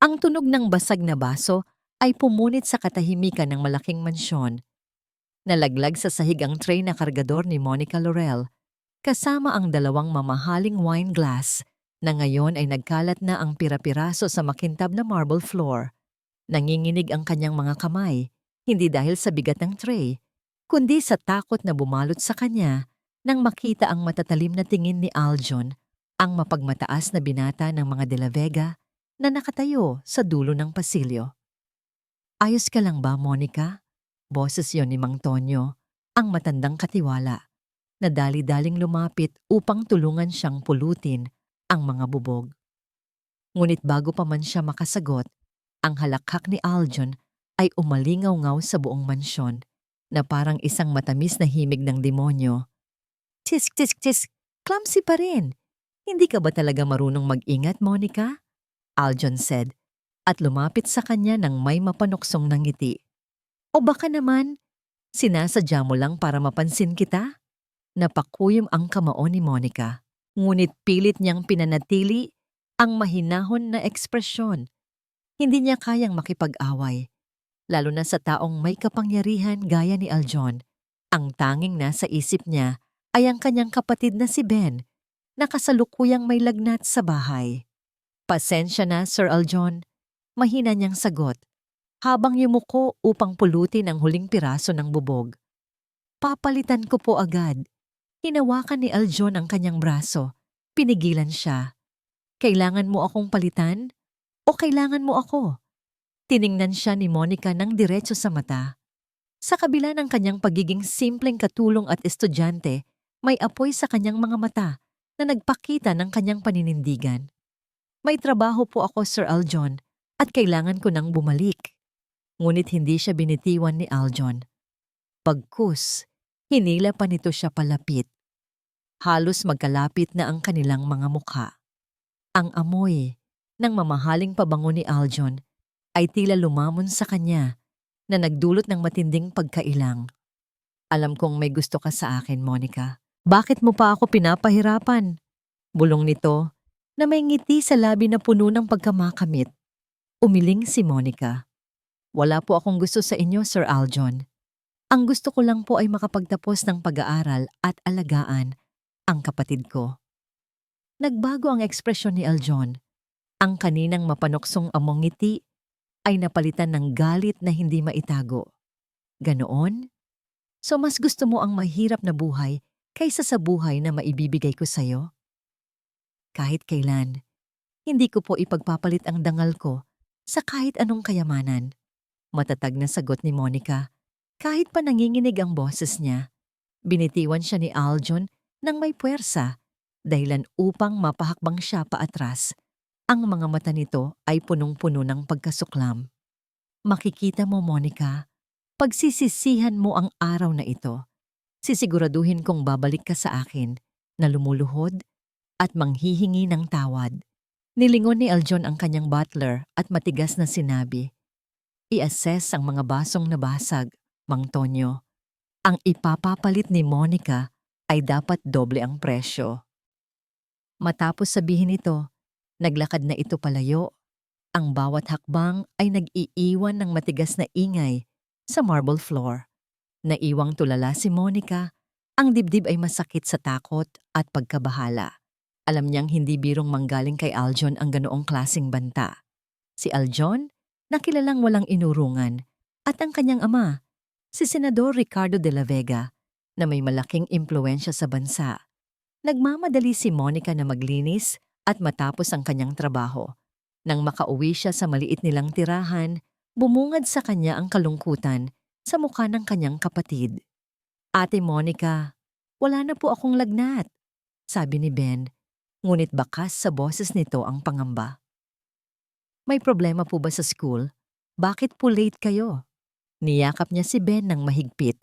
Ang tunog ng basag na baso ay pumunit sa katahimikan ng malaking mansyon. Nalaglag sa sahig ang tray na kargador ni Monica Laurel, kasama ang dalawang mamahaling wine glass na ngayon ay nagkalat na ang pira-piraso sa makintab na marble floor. Nanginginig ang kanyang mga kamay, hindi dahil sa bigat ng tray, kundi sa takot na bumalot sa kanya nang makita ang matatalim na tingin ni Aljon, ang mapagmataas na binata ng mga De La Vega na nakatayo sa dulo ng pasilyo. "Ayos ka lang ba, Monica?" Boses yon ni Mang Tonyo, ang matandang katiwala, na dali-daling lumapit upang tulungan siyang pulutin ang mga bubog. Ngunit bago pa man siya makasagot, ang halakhak ni Aljon ay umalingaw-ngaw sa buong mansyon na parang isang matamis na himig ng demonyo. "Tisk, tisk, tisk! Clumsy pa rin! Hindi ka ba talaga marunong mag-ingat, Monica?" Aljon said, at lumapit sa kanya ng may mapanuksong na ngiti. "O baka naman, sinasadya mo lang para mapansin kita?" Napakuyom ang kamao ni Monica, ngunit pilit niyang pinanatili ang mahinahon na ekspresyon. Hindi niya kayang makipag-away, lalo na sa taong may kapangyarihan gaya ni Aljon. Ang tanging nasa isip niya ay ang kanyang kapatid na si Ben, na kasalukuyang may lagnat sa bahay. "Pasensya na, Sir Aljon," mahina niyang sagot, habang yumuko upang pulutin ang huling piraso ng bubog. "Papalitan ko po agad." Hinawakan ni Aljon ang kanyang braso. Pinigilan siya. "Kailangan mo akong palitan? O kailangan mo ako?" Tiningnan siya ni Monica ng diretso sa mata. Sa kabila ng kanyang pagiging simpleng katulong at estudyante, may apoy sa kanyang mga mata na nagpakita ng kanyang paninindigan. "May trabaho po ako, Sir Aljon, at kailangan ko nang bumalik." Ngunit hindi siya binitiwan ni Aljon. Bagkus, hinila pa nito siya palapit. Halos magkalapit na ang kanilang mga mukha. Ang amoy ng mamahaling pabango ni Aljon ay tila lumamon sa kanya na nagdulot ng matinding pagkailang. "Alam kong may gusto ka sa akin, Monica. Bakit mo pa ako pinapahirapan?" Bulong nito na may ngiti sa labi na puno ng pagkamakamit. Umiling si Monica. "Wala po akong gusto sa inyo, Sir Aljon. Ang gusto ko lang po ay makapagtapos ng pag-aaral at alagaan ang kapatid ko." Nagbago ang ekspresyon ni Aljon. Ang kaninang mapanuksong among ngiti ay napalitan ng galit na hindi maitago. "Ganoon? So mas gusto mo ang mahirap na buhay kaysa sa buhay na maibibigay ko sa'yo?" "Kahit kailan, hindi ko po ipagpapalit ang dangal ko sa kahit anong kayamanan." Matatag na sagot ni Monica. Kahit pa nanginginig ang boses niya, binitiwan siya ni Aljon ng may puwersa, dahilan upang mapahakbang siya paatras. Ang mga mata nito ay punong-puno ng pagkasuklam. "Makikita mo, Monica, pagsisisihan mo ang araw na ito. Sisiguraduhin kong babalik ka sa akin na lumuluhod at manghihingi ng tawad." Nilingon ni Aljon ang kanyang butler at matigas na sinabi, "I-assess ang mga basong nabasag, Mang Tonyo. Ang ipapapalit ni Monica ay dapat doble ang presyo." Matapos sabihin ito, naglakad na ito palayo. Ang bawat hakbang ay nag-iiwan ng matigas na ingay sa marble floor. Naiwang tulala si Monica. Ang dibdib ay masakit sa takot at pagkabahala. Alam niyang hindi birong manggaling kay Aljon ang ganoong klaseng banta. Si Aljon, na kilalang walang inurungan, at ang kanyang ama, si Senador Ricardo de la Vega, na may malaking impluensya sa bansa. Nagmamadali si Monica na maglinis at matapos ang kanyang trabaho. Nang makauwi siya sa maliit nilang tirahan, bumungad sa kanya ang kalungkutan sa mukha ng kanyang kapatid. "Ate Monica, wala na po akong lagnat," sabi ni Ben, ngunit bakas sa boses nito ang pangamba. "May problema po ba sa school? Bakit po late kayo?" Niyakap niya si Ben ng mahigpit.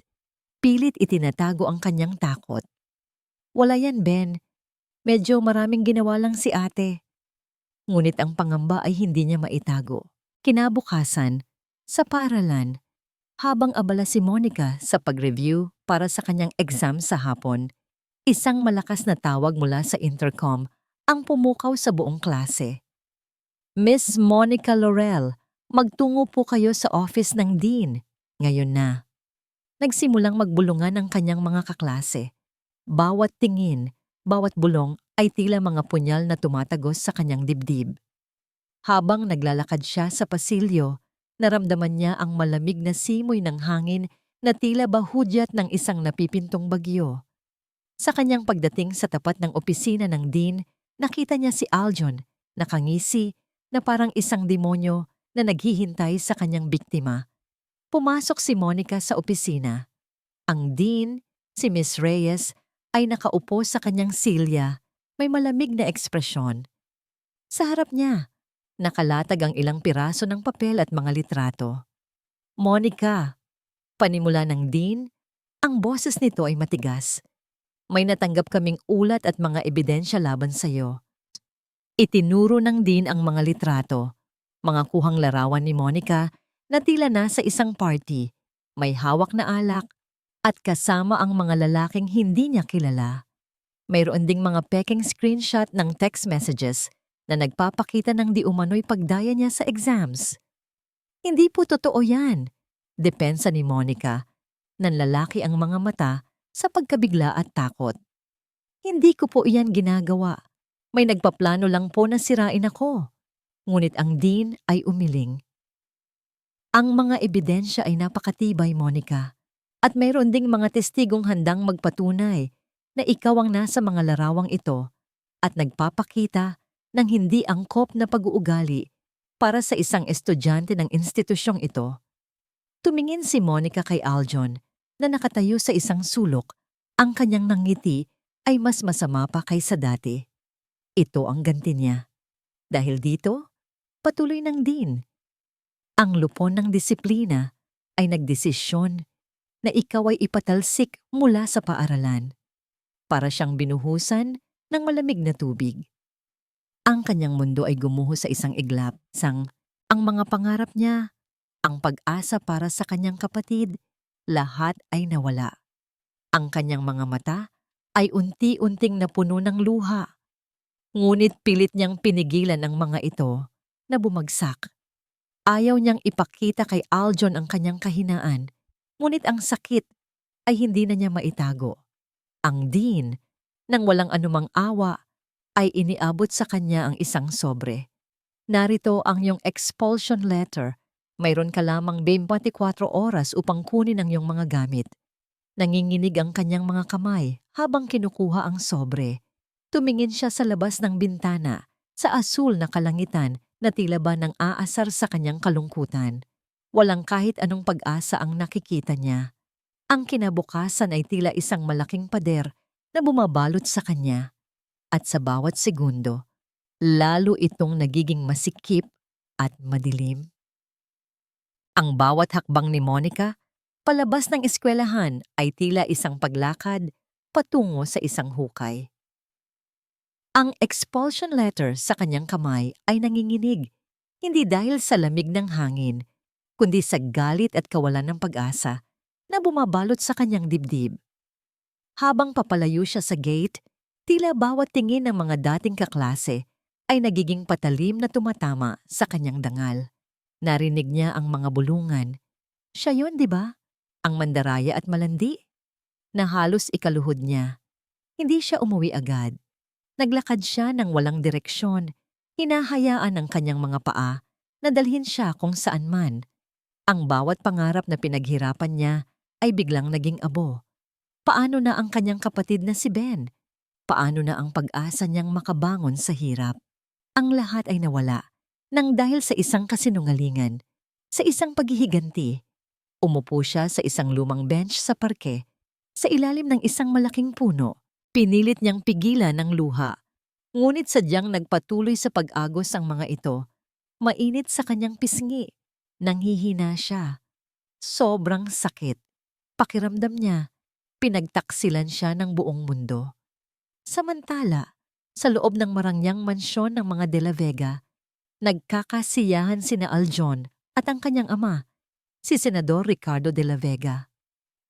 Pilit itinatago ang kanyang takot. "Wala yan, Ben. Medyo maraming ginawa lang si ate." Ngunit ang pangamba ay hindi niya maitago. Kinabukasan, sa paaralan, habang abala si Monica sa pag-review para sa kanyang exam sa hapon, isang malakas na tawag mula sa intercom ang pumukaw sa buong klase. Miss Monica Laurel, magtungo po kayo sa office ng Dean. Ngayon na. Nagsimulang magbulungan ang kanyang mga kaklase. Bawat tingin, bawat bulong ay tila mga punyal na tumatagos sa kanyang dibdib. Habang naglalakad siya sa pasilyo, naramdaman niya ang malamig na simoy ng hangin na tila bahudyat ng isang napipintong bagyo. Sa kanyang pagdating sa tapat ng opisina ng Dean, nakita niya si Aljon, nakangisi, na parang isang demonyo na naghihintay sa kanyang biktima. Pumasok si Monica sa opisina. Ang Dean, si Miss Reyes, ay nakaupo sa kanyang silya, may malamig na ekspresyon. Sa harap niya, nakalatag ang ilang piraso ng papel at mga litrato. Monica, panimula ng Dean, ang boses nito ay matigas. May natanggap kaming ulat at mga ebidensya laban sa iyo. Itinuro ng Dean ang mga litrato, mga kuhang larawan ni Monica na tila nasa isang party, may hawak na alak, at kasama ang mga lalaking hindi niya kilala. Mayroon ding mga peking screenshot ng text messages na nagpapakita ng di umano'y pagdaya niya sa exams. Hindi po totoo yan, depensa ni Monica, nanlalaki ang mga mata sa pagkabigla at takot. Hindi ko po iyan ginagawa. May nagpaplano lang po na sirain ako. Ngunit ang Dean ay umiling. Ang mga ebidensya ay napakatibay, Monica. At mayroon ding mga testigong handang magpatunay na ikaw ang nasa mga larawang ito at nagpapakita ng hindi angkop na pag-uugali para sa isang estudyante ng institusyong ito. Tumingin si Monica kay Aljon na nakatayo sa isang sulok. Ang kanyang nangiti ay mas masama pa kaysa dati. Ito ang ganti niya. Dahil dito, patuloy ng Dean. Ang lupon ng disiplina ay nagdesisyon na ikaw ay ipatalsik mula sa paaralan. Para siyang binuhusan ng malamig na tubig. Ang kanyang mundo ay gumuho sa isang iglap, ang mga pangarap niya, ang pag-asa para sa kanyang kapatid, lahat ay nawala. Ang kanyang mga mata ay unti-unting napuno ng luha. Ngunit pilit niyang pinigilan ang mga ito na bumagsak. Ayaw niyang ipakita kay Aljon ang kanyang kahinaan, ngunit ang sakit ay hindi na niya maitago. Ang Dean, nang walang anumang awa, ay iniabot sa kanya ang isang sobre. Narito ang iyong expulsion letter. Mayroon ka lamang 24 oras upang kunin ang iyong mga gamit. Nanginginig ang kanyang mga kamay habang kinukuha ang sobre. Tumingin siya sa labas ng bintana, sa asul na kalangitan na tila ba nang aasar sa kanyang kalungkutan. Walang kahit anong pag-asa ang nakikita niya. Ang kinabukasan ay tila isang malaking pader na bumabalot sa kanya. At sa bawat segundo, lalo itong nagiging masikip at madilim. Ang bawat hakbang ni Monica, palabas ng eskwelahan ay tila isang paglakad patungo sa isang hukay. Ang expulsion letter sa kanyang kamay ay nanginginig, hindi dahil sa lamig ng hangin, kundi sa galit at kawalan ng pag-asa na bumabalot sa kanyang dibdib. Habang papalayo siya sa gate, tila bawat tingin ng mga dating kaklase ay nagiging patalim na tumatama sa kanyang dangal. Narinig niya ang mga bulungan. Siya yun, di ba? Ang mandaraya at malandi. Na halos ikaluhod niya. Hindi siya umuwi agad. Naglakad siya ng walang direksyon, hinahayaan ng kanyang mga paa na dalhin siya kung saan man. Ang bawat pangarap na pinaghirapan niya ay biglang naging abo. Paano na ang kanyang kapatid na si Ben? Paano na ang pag-asa niyang makabangon sa hirap? Ang lahat ay nawala nang dahil sa isang kasinungalingan, sa isang paghihiganti. Umupo siya sa isang lumang bench sa parke, sa ilalim ng isang malaking puno. Pinilit niyang pigilan ng luha, ngunit sadyang nagpatuloy sa pag-agos ang mga ito. Mainit sa kanyang pisngi, nanghihina siya. Sobrang sakit. Pakiramdam niya, pinagtaksilan siya ng buong mundo. Samantala, sa loob ng marangyang mansyon ng mga De La Vega, nagkakasiyahan sina Aljon at ang kanyang ama, si Senador Ricardo De La Vega.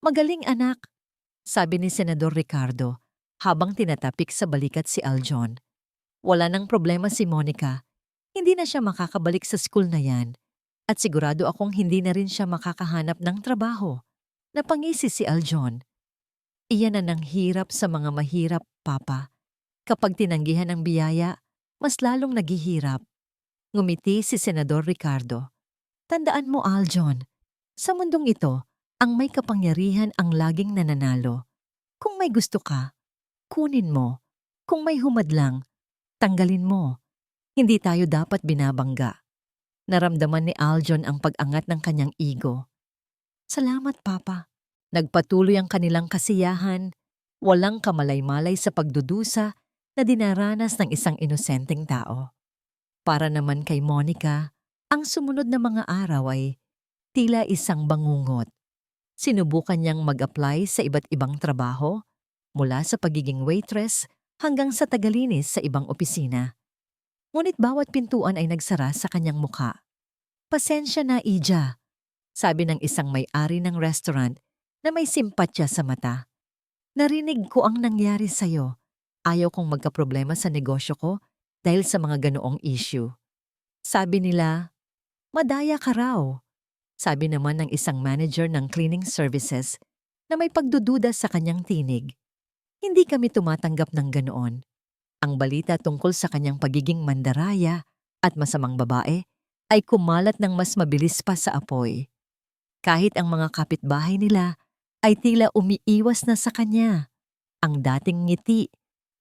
Magaling anak, sabi ni Senador Ricardo, habang tinatapik sa balikat si Aljon. Wala nang problema si Monica. Hindi na siya makakabalik sa school na yan at sigurado akong hindi na rin siya makakahanap ng trabaho. Napangisi si Aljon. Iyan na ng hirap sa mga mahirap, Papa. Kapag tinanggihan ang biyaya, mas lalong naghihirap. Ngumiti si Senador Ricardo. Tandaan mo, Aljon, sa mundong ito, ang may kapangyarihan ang laging nananalo. Kung may gusto ka, kunin mo. Kung may humadlang, tanggalin mo. Hindi tayo dapat binabangga. Naramdaman ni Aljon ang pag-angat ng kanyang ego. Salamat, Papa. Nagpatuloy ang kanilang kasiyahan, walang kamalay-malay sa pagdudusa na dinaranas ng isang inosenteng tao. Para naman kay Monica, ang sumunod na mga araw ay tila isang bangungot. Sinubukan niyang mag-apply sa iba't ibang trabaho, mula sa pagiging waitress hanggang sa tagalinis sa ibang opisina. Ngunit bawat pintuan ay nagsara sa kanyang mukha. Pasensya na, Ija, sabi ng isang may-ari ng restaurant na may simpatya sa mata. Narinig ko ang nangyari sa'yo. Ayaw kong magkaproblema sa negosyo ko dahil sa mga ganoong issue. Sabi nila, madaya ka raw. Sabi naman ng isang manager ng cleaning services na may pagdududa sa kanyang tinig. Hindi kami tumatanggap ng ganoon. Ang balita tungkol sa kanyang pagiging mandaraya at masamang babae ay kumalat ng mas mabilis pa sa apoy. Kahit ang mga kapitbahay nila ay tila umiiwas na sa kanya. Ang dating ngiti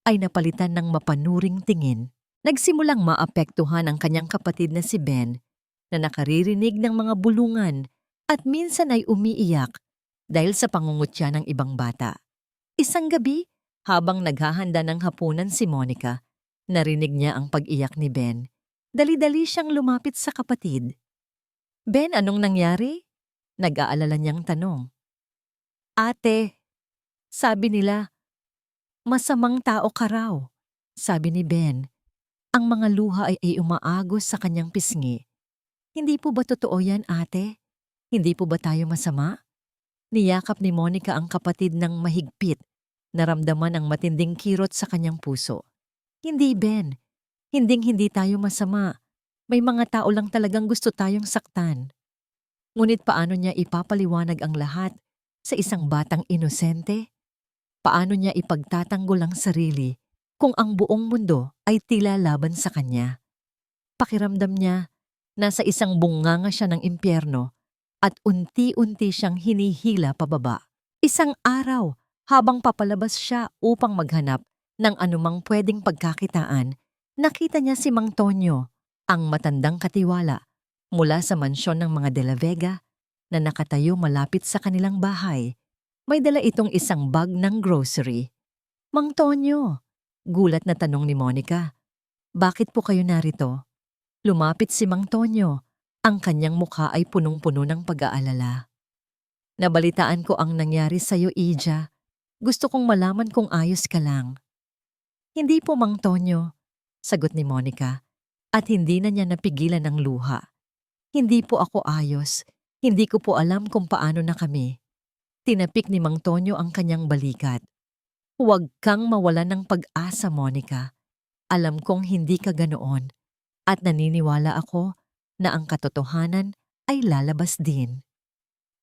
ay napalitan ng mapanuring tingin. Nagsimulang maapektuhan ang kanyang kapatid na si Ben na nakaririnig ng mga bulungan at minsan ay umiiyak dahil sa pangungutya ng ibang bata. Isang gabi, habang naghahanda ng hapunan si Monica, narinig niya ang pag-iyak ni Ben. Dali-dali siyang lumapit sa kapatid. Ben, anong nangyari? Nag-aalala niyang tanong. Ate, sabi nila, masamang tao ka raw, sabi ni Ben. Ang mga luha ay umaagos sa kanyang pisngi. Hindi po ba totoo yan, ate? Hindi po ba tayo masama? Niyakap ni Monica ang kapatid ng mahigpit. Naramdaman ang matinding kirot sa kanyang puso. Hindi, Ben. Hinding-hindi tayo masama. May mga tao lang talagang gusto tayong saktan. Ngunit paano niya ipapaliwanag ang lahat sa isang batang inosente? Paano niya ipagtatanggol ang sarili kung ang buong mundo ay tila laban sa kanya? Pakiramdam niya, nasa isang bunganga siya ng impyerno at unti-unti siyang hinihila pababa. Isang araw, habang papalabas siya upang maghanap ng anumang pwedeng pagkakitaan, nakita niya si Mang Tonyo, ang matandang katiwala, mula sa mansyon ng mga De La Vega na nakatayo malapit sa kanilang bahay. May dala itong isang bag ng grocery. Mang Tonyo, gulat na tanong ni Monica. Bakit po kayo narito? Lumapit si Mang Tonyo. Ang kanyang mukha ay punong-puno ng pag-aalala. Nabalitaan ko ang nangyari sa'yo, Ija. Gusto kong malaman kung ayos ka lang. Hindi po, Mang Tonyo, sagot ni Monica, at hindi na niya napigilan ng luha. Hindi po ako ayos. Hindi ko po alam kung paano na kami. Tinapik ni Mang Tonyo ang kanyang balikat. Huwag kang mawalan ng pag-asa, Monica. Alam kong hindi ka ganoon at naniniwala ako na ang katotohanan ay lalabas din.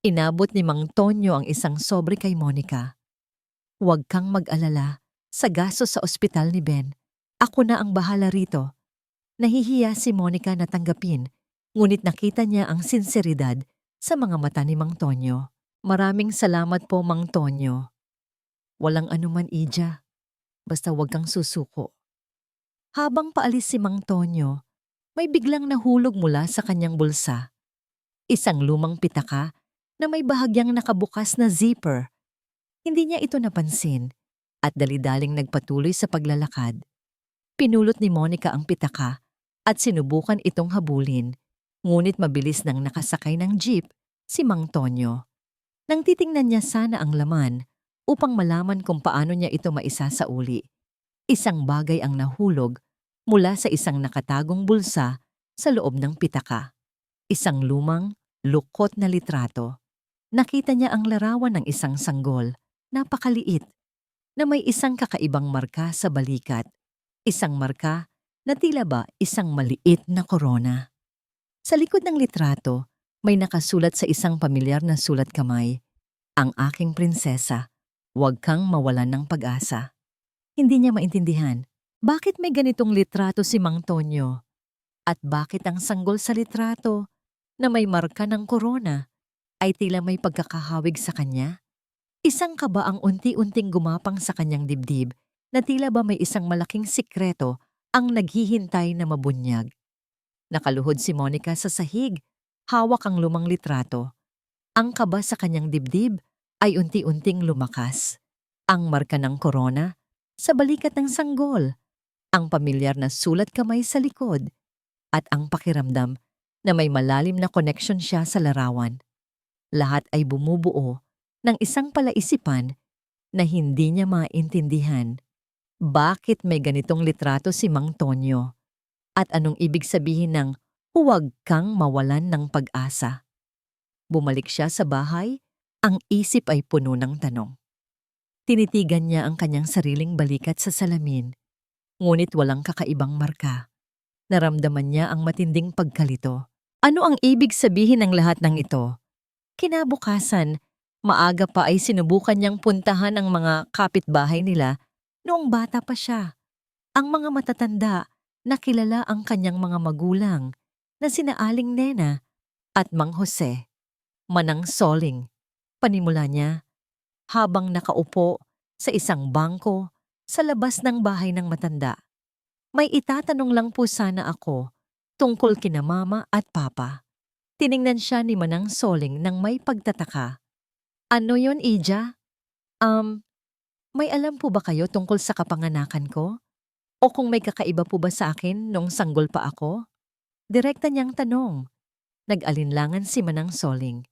Inabot ni Mang Tonyo ang isang sobre kay Monica. Huwag kang mag-alala sa gastos sa ospital ni Ben. Ako na ang bahala rito. Nahihiya si Monica na tanggapin, ngunit nakita niya ang sinseridad sa mga mata ni Mang Tonyo. Maraming salamat po, Mang Tonyo. Walang anuman, Ija. Basta huwag kang susuko. Habang paalis si Mang Tonyo, may biglang nahulog mula sa kanyang bulsa. Isang lumang pitaka na may bahagyang nakabukas na zipper. Hindi niya ito napansin at dali-daling nagpatuloy sa paglalakad. Pinulot ni Monica ang pitaka at sinubukan itong habulin, ngunit mabilis nang nakasakay ng jeep si Mang Tonyo. Nang titingnan niya sana ang laman upang malaman kung paano niya ito maisasauli, isang bagay ang nahulog mula sa isang nakatagong bulsa sa loob ng pitaka. Isang lumang, lukot na litrato. Nakita niya ang larawan ng isang sanggol, napakaliit, na may isang kakaibang marka sa balikat. Isang marka na tila ba isang maliit na korona. Sa likod ng litrato, may nakasulat sa isang pamilyar na sulat kamay, "Ang aking prinsesa, huwag kang mawalan ng pag-asa." Hindi niya maintindihan bakit may ganitong litrato si Mang Tonyo at bakit ang sanggol sa litrato na may marka ng korona ay tila may pagkakahawig sa kanya. Isang kaba ang unti-unting gumapang sa kanyang dibdib na tila ba may isang malaking sikreto ang naghihintay na mabunyag. Nakaluhod si Monica sa sahig, hawak ang lumang litrato. Ang kaba sa kanyang dibdib ay unti-unting lumakas. Ang marka ng korona sa balikat ng sanggol, ang pamilyar na sulat kamay sa likod, at ang pakiramdam na may malalim na connection siya sa larawan. Lahat ay bumubuo ng isang palaisipan na hindi niya maintindihan. Bakit may ganitong litrato si Mang Tonyo? At anong ibig sabihin ng huwag kang mawalan ng pag-asa? Bumalik siya sa bahay, ang isip ay puno ng tanong. Tinitigan niya ang kanyang sariling balikat sa salamin, ngunit walang kakaibang marka. Naramdaman niya ang matinding pagkalito. Ano ang ibig sabihin ng lahat ng ito? Kinabukasan, maaga pa ay sinubukan niyang puntahan ang mga kapitbahay nila noong bata pa siya. Ang mga matatanda na kilala ang kanyang mga magulang na sina Aling Nena at Mang Jose. Manang Soling, panimula niya, habang nakaupo sa isang bangko sa labas ng bahay ng matanda. May itatanong lang po sana ako tungkol kina mama at papa. Tiningnan siya ni Manang Soling ng may pagtataka. Ano yon, Ija? May alam po ba kayo tungkol sa kapanganakan ko? O kung may kakaiba po ba sa akin nung sanggol pa ako? Direkta niyang tanong. Nag-alinlangan si Manang Soling.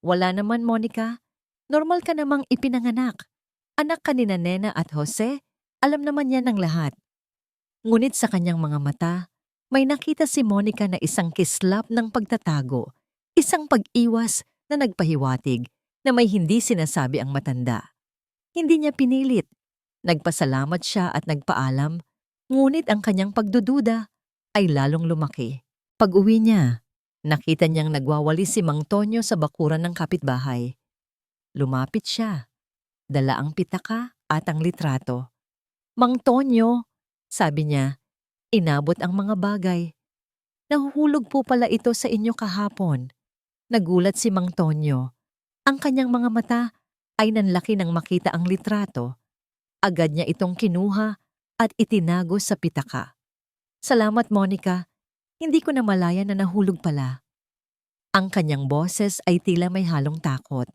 Wala naman, Monica. Normal ka namang ipinanganak. Anak ka ni Nena at Jose, alam naman yan ng lahat. Ngunit sa kanyang mga mata, may nakita si Monica na isang kislap ng pagtatago, isang pag-iwas na nagpahiwatig na may hindi sinasabi ang matanda. Hindi niya pinilit. Nagpasalamat siya at nagpaalam, ngunit ang kanyang pagdududa ay lalong lumaki. Pag-uwi niya, nakita niyang nagwawali si Mang Tonyo sa bakuran ng kapitbahay. Lumapit siya, dala ang pitaka at ang litrato. "Mang Tonyo," sabi niya, "inabot ang mga bagay. Nahuhulog po pala ito sa inyo kahapon." Nagulat si Mang Tonyo. Ang kanyang mga mata ay nanlaki nang makita ang litrato. Agad niya itong kinuha at itinago sa pitaka. "Salamat, Monica. Hindi ko na malaya na nahulog pala." Ang kanyang boses ay tila may halong takot.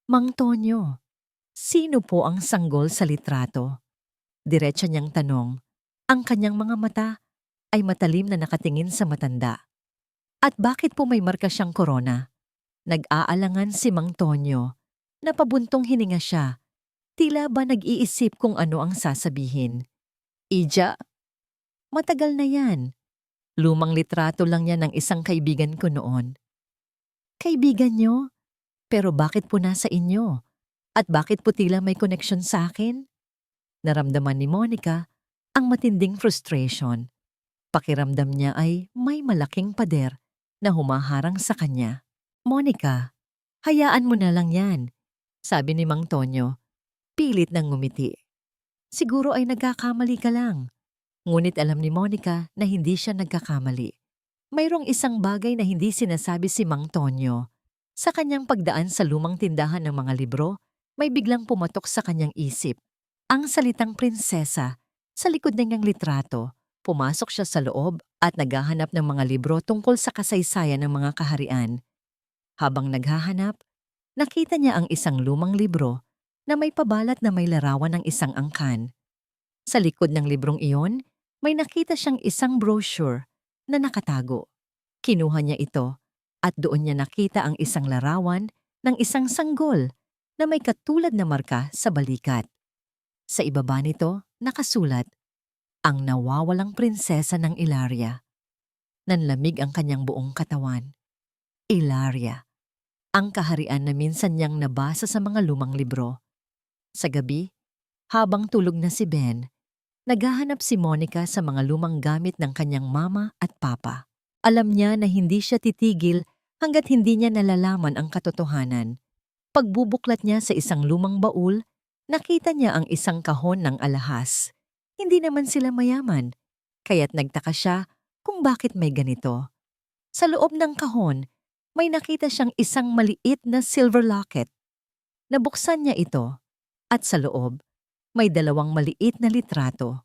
"Mang Tonyo, sino po ang sanggol sa litrato?" Diretsa niyang tanong. Ang kanyang mga mata ay matalim na nakatingin sa matanda. "At bakit po may marka siyang korona?" Nag-aalangan si Mang Tonyo. Napabuntong hininga siya. Tila ba nag-iisip kung ano ang sasabihin. "Ija, matagal na yan. Lumang litrato lang yan ng isang kaibigan ko noon." "Kaibigan niyo? Pero bakit po nasa inyo? At bakit po tila may connection sa akin?" Naramdaman ni Monica ang matinding frustration. Pakiramdam niya ay may malaking pader na humaharang sa kanya. "Monica, hayaan mo na lang yan," sabi ni Mang Tonyo. Pilit ng ngumiti. "Siguro ay nagkakamali ka lang." Ngunit alam ni Monica na hindi siya nagkakamali. Mayroong isang bagay na hindi sinasabi si Mang Tonyo. Sa kanyang pagdaan sa lumang tindahan ng mga libro, may biglang pumatok sa kanyang isip. Ang salitang prinsesa sa likod ng litrato. Pumasok siya sa loob at naghahanap ng mga libro tungkol sa kasaysayan ng mga kaharian. Habang naghahanap, nakita niya ang isang lumang libro na may pabalat na may larawan ng isang angkan. Sa likod ng librong iyon, may nakita siyang isang brochure na nakatago. Kinuha niya ito at doon niya nakita ang isang larawan ng isang sanggol na may katulad na marka sa balikat. Sa ibaba nito, nakasulat, "Ang nawawalang prinsesa ng Ilaria." Nanlamig ang kanyang buong katawan. Ilaria, ang kaharian na minsan niyang nabasa sa mga lumang libro. Sa gabi, habang tulog na si Ben, Naghahanap si Monica sa mga lumang gamit ng kanyang mama at papa. Alam niya na hindi siya titigil hanggat hindi niya nalalaman ang katotohanan. Pagbubuklat niya sa isang lumang baul, nakita niya ang isang kahon ng alahas. Hindi naman sila mayaman, kaya't nagtaka siya kung bakit may ganito. Sa loob ng kahon, may nakita siyang isang maliit na silver locket. Nabuksan niya ito at sa loob, may dalawang maliit na litrato.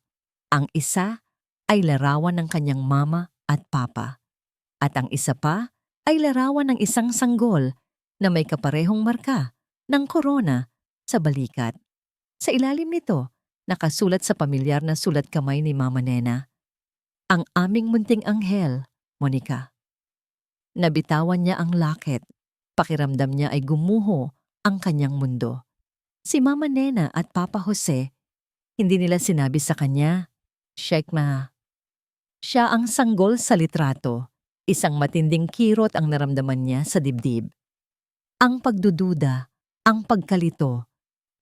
Ang isa ay larawan ng kanyang mama at papa. At ang isa pa ay larawan ng isang sanggol na may kaparehong marka ng korona sa balikat. Sa ilalim nito, nakasulat sa pamilyar na sulat kamay ni Mama Nena, "Ang aming munting anghel, Monica." Nabitawan niya ang locket. Pakiramdam niya ay gumuho ang kanyang mundo. Si Mama Nena at Papa Jose, hindi nila sinabi sa kanya, "Shekma." Siya ang sanggol sa litrato. Isang matinding kirot ang naramdaman niya sa dibdib. Ang pagdududa, ang pagkalito,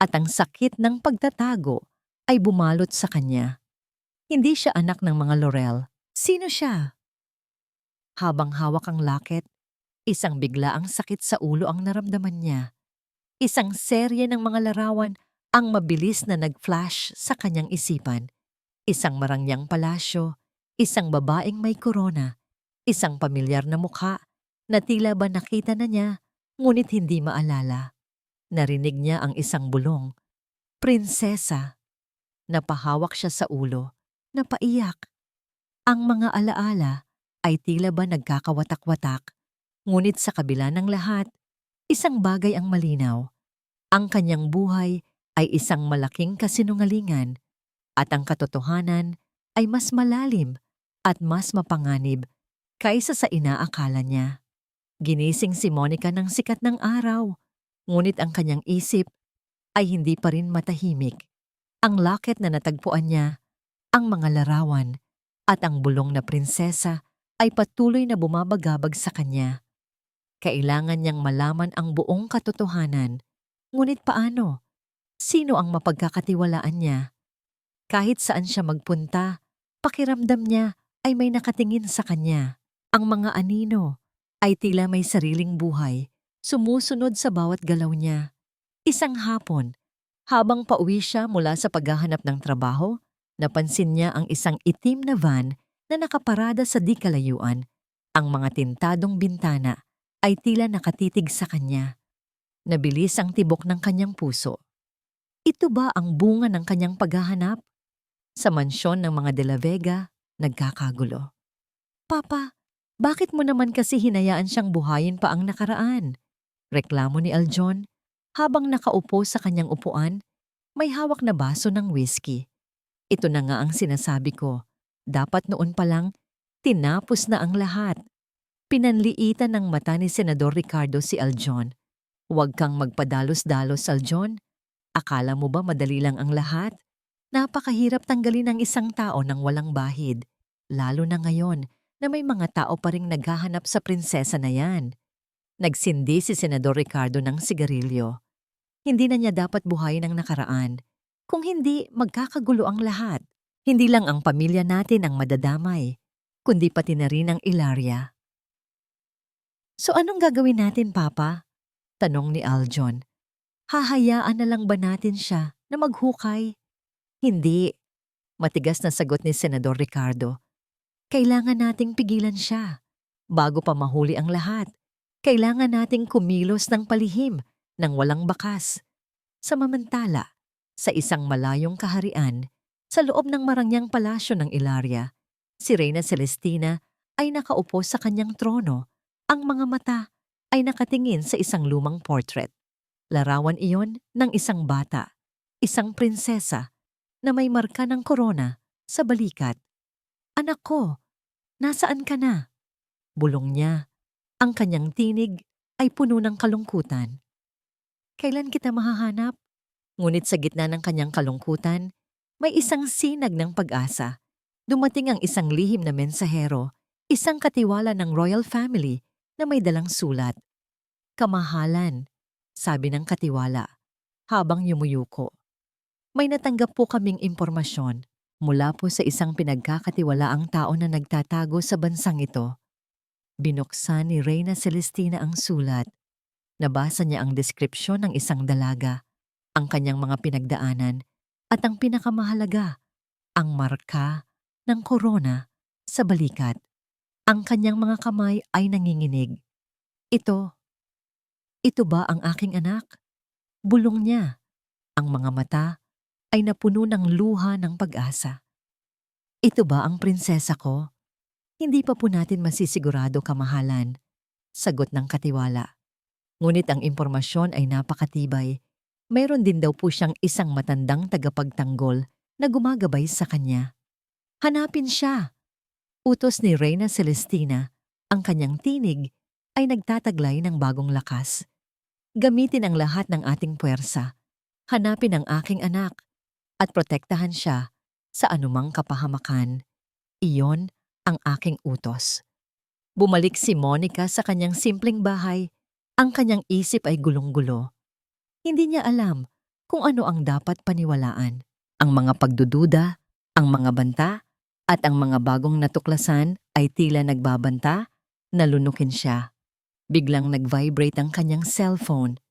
at ang sakit ng pagtatago ay bumalot sa kanya. Hindi siya anak ng mga Laurel. Sino siya? Habang hawak ang locket, isang biglaang sakit sa ulo ang naramdaman niya. Isang serye ng mga larawan ang mabilis na nag-flash sa kanyang isipan. Isang marangyang palasyo, isang babaeng may korona, isang pamilyar na mukha na tila ba nakita na niya ngunit hindi maalala. Narinig niya ang isang bulong, "Prinsesa." Napahawak siya sa ulo, napaiyak. Ang mga alaala ay tila ba nagkakawatak-watak, ngunit sa kabila ng lahat, isang bagay ang malinaw. Ang kanyang buhay ay isang malaking kasinungalingan at ang katotohanan ay mas malalim at mas mapanganib kaysa sa inaakala niya. Ginising si Monica ng sikat ng araw, ngunit ang kanyang isip ay hindi pa rin matahimik. Ang locket na natagpuan niya, ang mga larawan, at ang bulong na prinsesa ay patuloy na bumabagabag sa kanya. Kailangan niyang malaman ang buong katotohanan. Ngunit paano? Sino ang mapagkakatiwalaan niya? Kahit saan siya magpunta, pakiramdam niya ay may nakatingin sa kanya. Ang mga anino ay tila may sariling buhay, sumusunod sa bawat galaw niya. Isang hapon, habang pauwi siya mula sa paghahanap ng trabaho, napansin niya ang isang itim na van na nakaparada sa di kalayuan. Ang mga tintadong bintana ay tila nakatitig sa kanya. Nabilis ang tibok ng kanyang puso. Ito ba ang bunga ng kanyang paghahanap? Sa mansyon ng mga De La Vega, nagkakagulo. "Papa, bakit mo naman kasi hinayaan siyang buhayin pa ang nakaraan?" Reklamo ni Aljon. Habang nakaupo sa kanyang upuan, may hawak na baso ng whiskey. "Ito na nga ang sinasabi ko. Dapat noon pa lang, tinapos na ang lahat." Pinanliitan ng mata ni Senador Ricardo si Aljon. "Huwag kang magpadalos-dalos, Aljon. Akala mo ba madali lang ang lahat? Napakahirap tanggalin ang isang tao ng walang bahid. Lalo na ngayon na may mga tao pa ring naghahanap sa prinsesa na yan." Nagsindi si Senador Ricardo ng sigarilyo. Hindi na niya dapat buhayin ang nakaraan. Kung hindi, magkakagulo ang lahat. Hindi lang ang pamilya natin ang madadamay, kundi pati na rin ang Ilaria. "So anong gagawin natin, Papa?" Tanong ni Aljon. "Hahayaan na lang ba natin siya na maghukay?" "Hindi," matigas na sagot ni Senador Ricardo. "Kailangan nating pigilan siya. Bago pa mahuli ang lahat, kailangan nating kumilos ng palihim ng walang bakas." Samantala, sa isang malayong kaharian, sa loob ng marangyang palasyo ng Ilaria, si Reyna Celestina ay nakaupo sa kanyang trono. Ang mga mata ay nakatingin sa isang lumang portrait. Larawan iyon ng isang bata, isang prinsesa, na may marka ng korona sa balikat. "Anak ko, nasaan ka na?" Bulong niya. Ang kanyang tinig ay puno ng kalungkutan. "Kailan kita mahahanap?" Ngunit sa gitna ng kanyang kalungkutan, may isang sinag ng pag-asa. Dumating ang isang lihim na mensahero, isang katiwala ng royal family na may dalang sulat. "Kamahalan," sabi ng katiwala, habang yumuyuko. "May natanggap po kaming impormasyon. mula po sa isang pinagkakatiwalaang tao na nagtatago sa bansang ito. Binuksan ni Reyna Celestina ang sulat. Nabasa niya ang deskripsyon ng isang dalaga, ang kanyang mga pinagdaanan, at ang pinakamahalaga, ang marka ng korona sa balikat. Ang kanyang mga kamay ay nanginginig. Ito ba ang aking anak? Bulong niya. Ang mga mata ay napuno ng luha ng pag-asa. Ito ba ang prinsesa ko? Hindi pa po natin masisigurado, kamahalan. Sagot ng katiwala. Ngunit ang impormasyon ay napakatibay. Mayroon din daw po siyang isang matandang tagapagtanggol na gumagabay sa kanya. Hanapin siya! Utos ni Reyna Celestina. Ang kanyang tinig ay nagtataglay ng bagong lakas. Gamitin ang lahat ng ating puwersa. Hanapin ang aking anak at protektahan siya sa anumang kapahamakan. Iyon ang aking utos. Bumalik si Monica sa kanyang simpleng bahay. Ang kanyang isip ay gulong-gulo. Hindi niya alam kung ano ang dapat paniwalaan. Ang mga pagdududa, ang mga banta, at ang mga bagong natuklasan ay tila nagbabanta, nalunukin siya. Biglang nag-vibrate ang kanyang cellphone.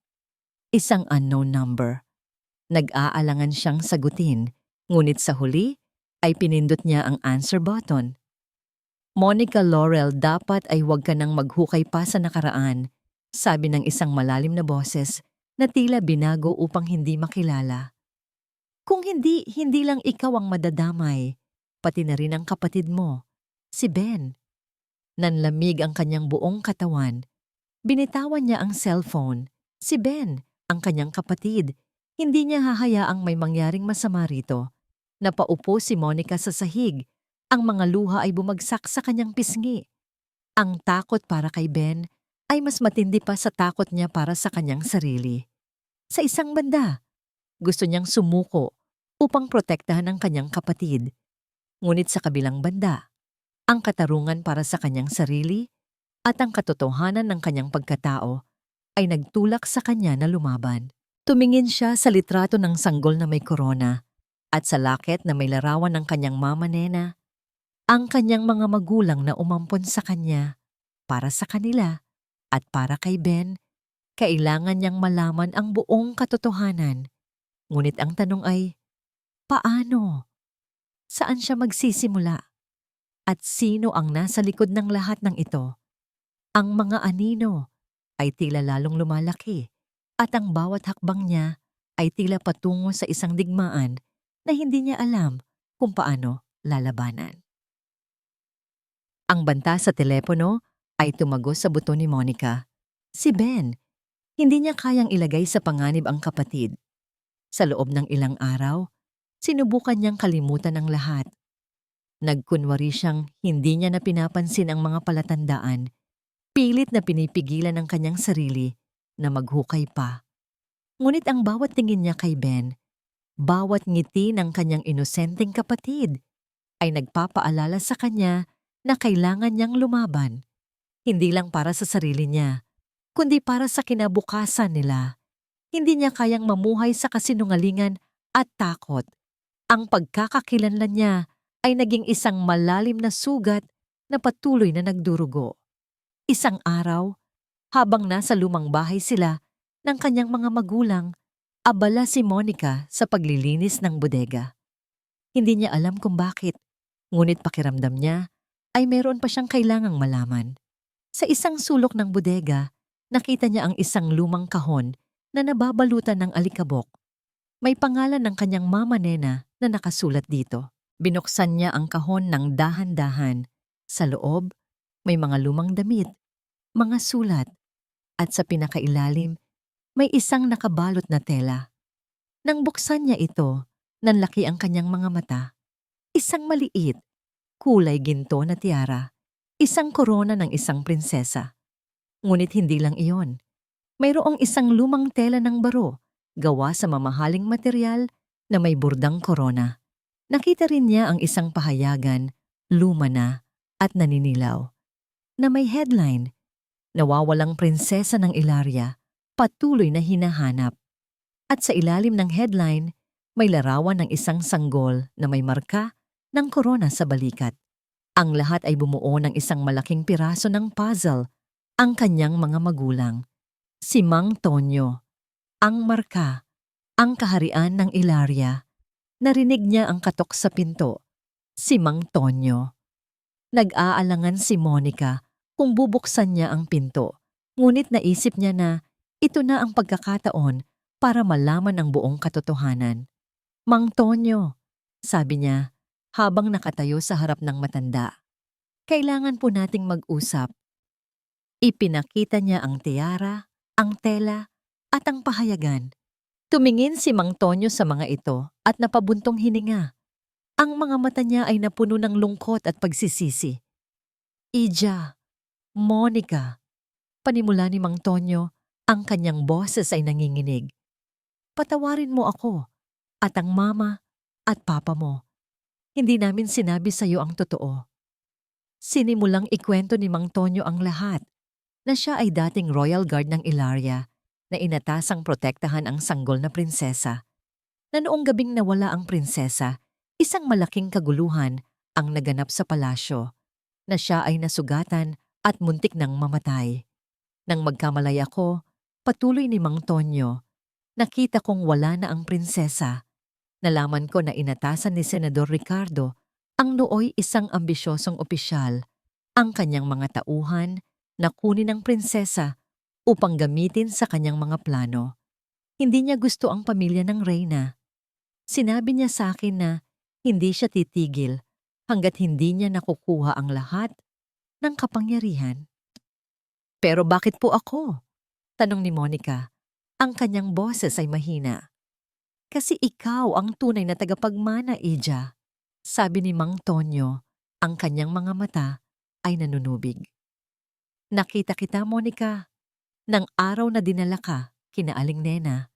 Isang unknown number. Nag-aalangan siyang sagutin, ngunit sa huli ay pinindot niya ang answer button. Monica Laurel, dapat ay huwag ka nang maghukay pa sa nakaraan, sabi ng isang malalim na boses na tila binago upang hindi makilala. Kung hindi lang ikaw ang madadamay, pati na rin ang kapatid mo, si Ben. Nanlamig ang kanyang buong katawan. Binitawan niya ang cellphone. Si Ben, ang kanyang kapatid. Hindi niya hahayaang may mangyaring masama rito. Napaupo si Monica sa sahig. Ang mga luha ay bumagsak sa kanyang pisngi. Ang takot para kay Ben ay mas matindi pa sa takot niya para sa kanyang sarili. Sa isang banda, gusto niyang sumuko upang protektahan ang kanyang kapatid. Ngunit sa kabilang banda, ang katarungan para sa kanyang sarili at ang katotohanan ng kanyang pagkatao ay nagtulak sa kanya na lumaban. Tumingin siya sa litrato ng sanggol na may korona at sa laket na may larawan ng kanyang mama Nena, ang kanyang mga magulang na umampon sa kanya. Para sa kanila at para kay Ben, kailangan niyang malaman ang buong katotohanan. Ngunit ang tanong ay, paano? Saan siya magsisimula? At sino ang nasa likod ng lahat ng ito? Ang mga anino ay tila lalong lumalaki at ang bawat hakbang niya ay tila patungo sa isang digmaan na hindi niya alam kung paano lalabanan. Ang banta sa telepono ay tumagos sa buto ni Monica. Si Ben. Hindi niya kayang ilagay sa panganib ang kapatid. Sa loob ng ilang araw, sinubukan niyang kalimutan ang lahat. Nagkunwari siyang hindi niya na pinapansin ang mga palatandaan. Pilit na pinipigilan ng kanyang sarili na maghukay pa. Ngunit ang bawat tingin niya kay Ben, bawat ngiti ng kanyang inosenteng kapatid, ay nagpapaalala sa kanya na kailangan niyang lumaban. Hindi lang para sa sarili niya, kundi para sa kinabukasan nila. Hindi niya kayang mamuhay sa kasinungalingan at takot. Ang pagkakakilanlan niya ay naging isang malalim na sugat na patuloy na nagdurugo. Isang araw, habang nasa lumang bahay sila ng kanyang mga magulang, abala si Monica sa paglilinis ng bodega. Hindi niya alam kung bakit, ngunit pakiramdam niya ay meron pa siyang kailangang malaman. Sa isang sulok ng bodega, nakita niya ang isang lumang kahon na nababalutan ng alikabok. May pangalan ng kanyang mama Nena na nakasulat dito. Binuksan niya ang kahon ng dahan-dahan. Sa loob, may mga lumang damit, mga sulat, at sa pinakailalim, may isang nakabalot na tela. Nang buksan niya ito, nanlaki ang kanyang mga mata. Isang maliit, kulay ginto na tiara, isang korona ng isang prinsesa. Ngunit hindi lang iyon. Mayroong isang lumang tela ng baro, gawa sa mamahaling material na may burdang korona. Nakita rin niya ang isang pahayagan, luma na at naninilaw, na may headline, "Nawawalang prinsesa ng Ilaria, patuloy na hinahanap." At sa ilalim ng headline, may larawan ng isang sanggol na may marka ng korona sa balikat. Ang lahat ay bumuo ng isang malaking piraso ng puzzle, ang kanyang mga magulang. Si Mang Tonyo, ang marka, ang kaharian ng Ilaria. Narinig niya ang katok sa pinto. Si Mang Tonyo. Nag-aalangan si Monica kung bubuksan niya ang pinto. Ngunit naisip niya na ito na ang pagkakataon para malaman ang buong katotohanan. Mang Tonyo, sabi niya habang nakatayo sa harap ng matanda. Kailangan po nating mag-usap. Ipinakita niya ang tiara, ang tela, at ang pahayagan. Tumingin si Mang Tonyo sa mga ito at napabuntong hininga. Ang mga mata niya ay napuno ng lungkot at pagsisisi. Ija, Monica, panimula ni Mang Tonyo, ang kanyang boses ay nanginginig. Patawarin mo ako at ang mama at papa mo. Hindi namin sinabi sa iyo ang totoo. Sinimulang ikwento ni Mang Tonyo ang lahat, na siya ay dating Royal Guard ng Ilaria na inatasang protektahan ang sanggol na prinsesa. Na noong gabing nawala ang prinsesa, isang malaking kaguluhan ang naganap sa palasyo, na siya ay nasugatan at muntik nang mamatay. Nang magkamalay ako, patuloy ni Mang Tonyo, nakita kong wala na ang prinsesa. Nalaman ko na inatasan ni Senador Ricardo ang nooy isang ambisyosong opisyal, ang kanyang mga tauhan na kunin ang prinsesa upang gamitin sa kanyang mga plano. Hindi niya gusto ang pamilya ng reyna. Sinabi niya sa akin na hindi siya titigil hanggat hindi niya nakukuha ang lahat ng kapangyarihan. Pero bakit po ako? Tanong ni Monica. Ang kanyang boses ay mahina. Kasi ikaw ang tunay na tagapagmana, Ija. Sabi ni Mang Tonyo, ang kanyang mga mata ay nanunubig. Nakita kita, Monica, nang araw na dinala ka kina Aling Nena.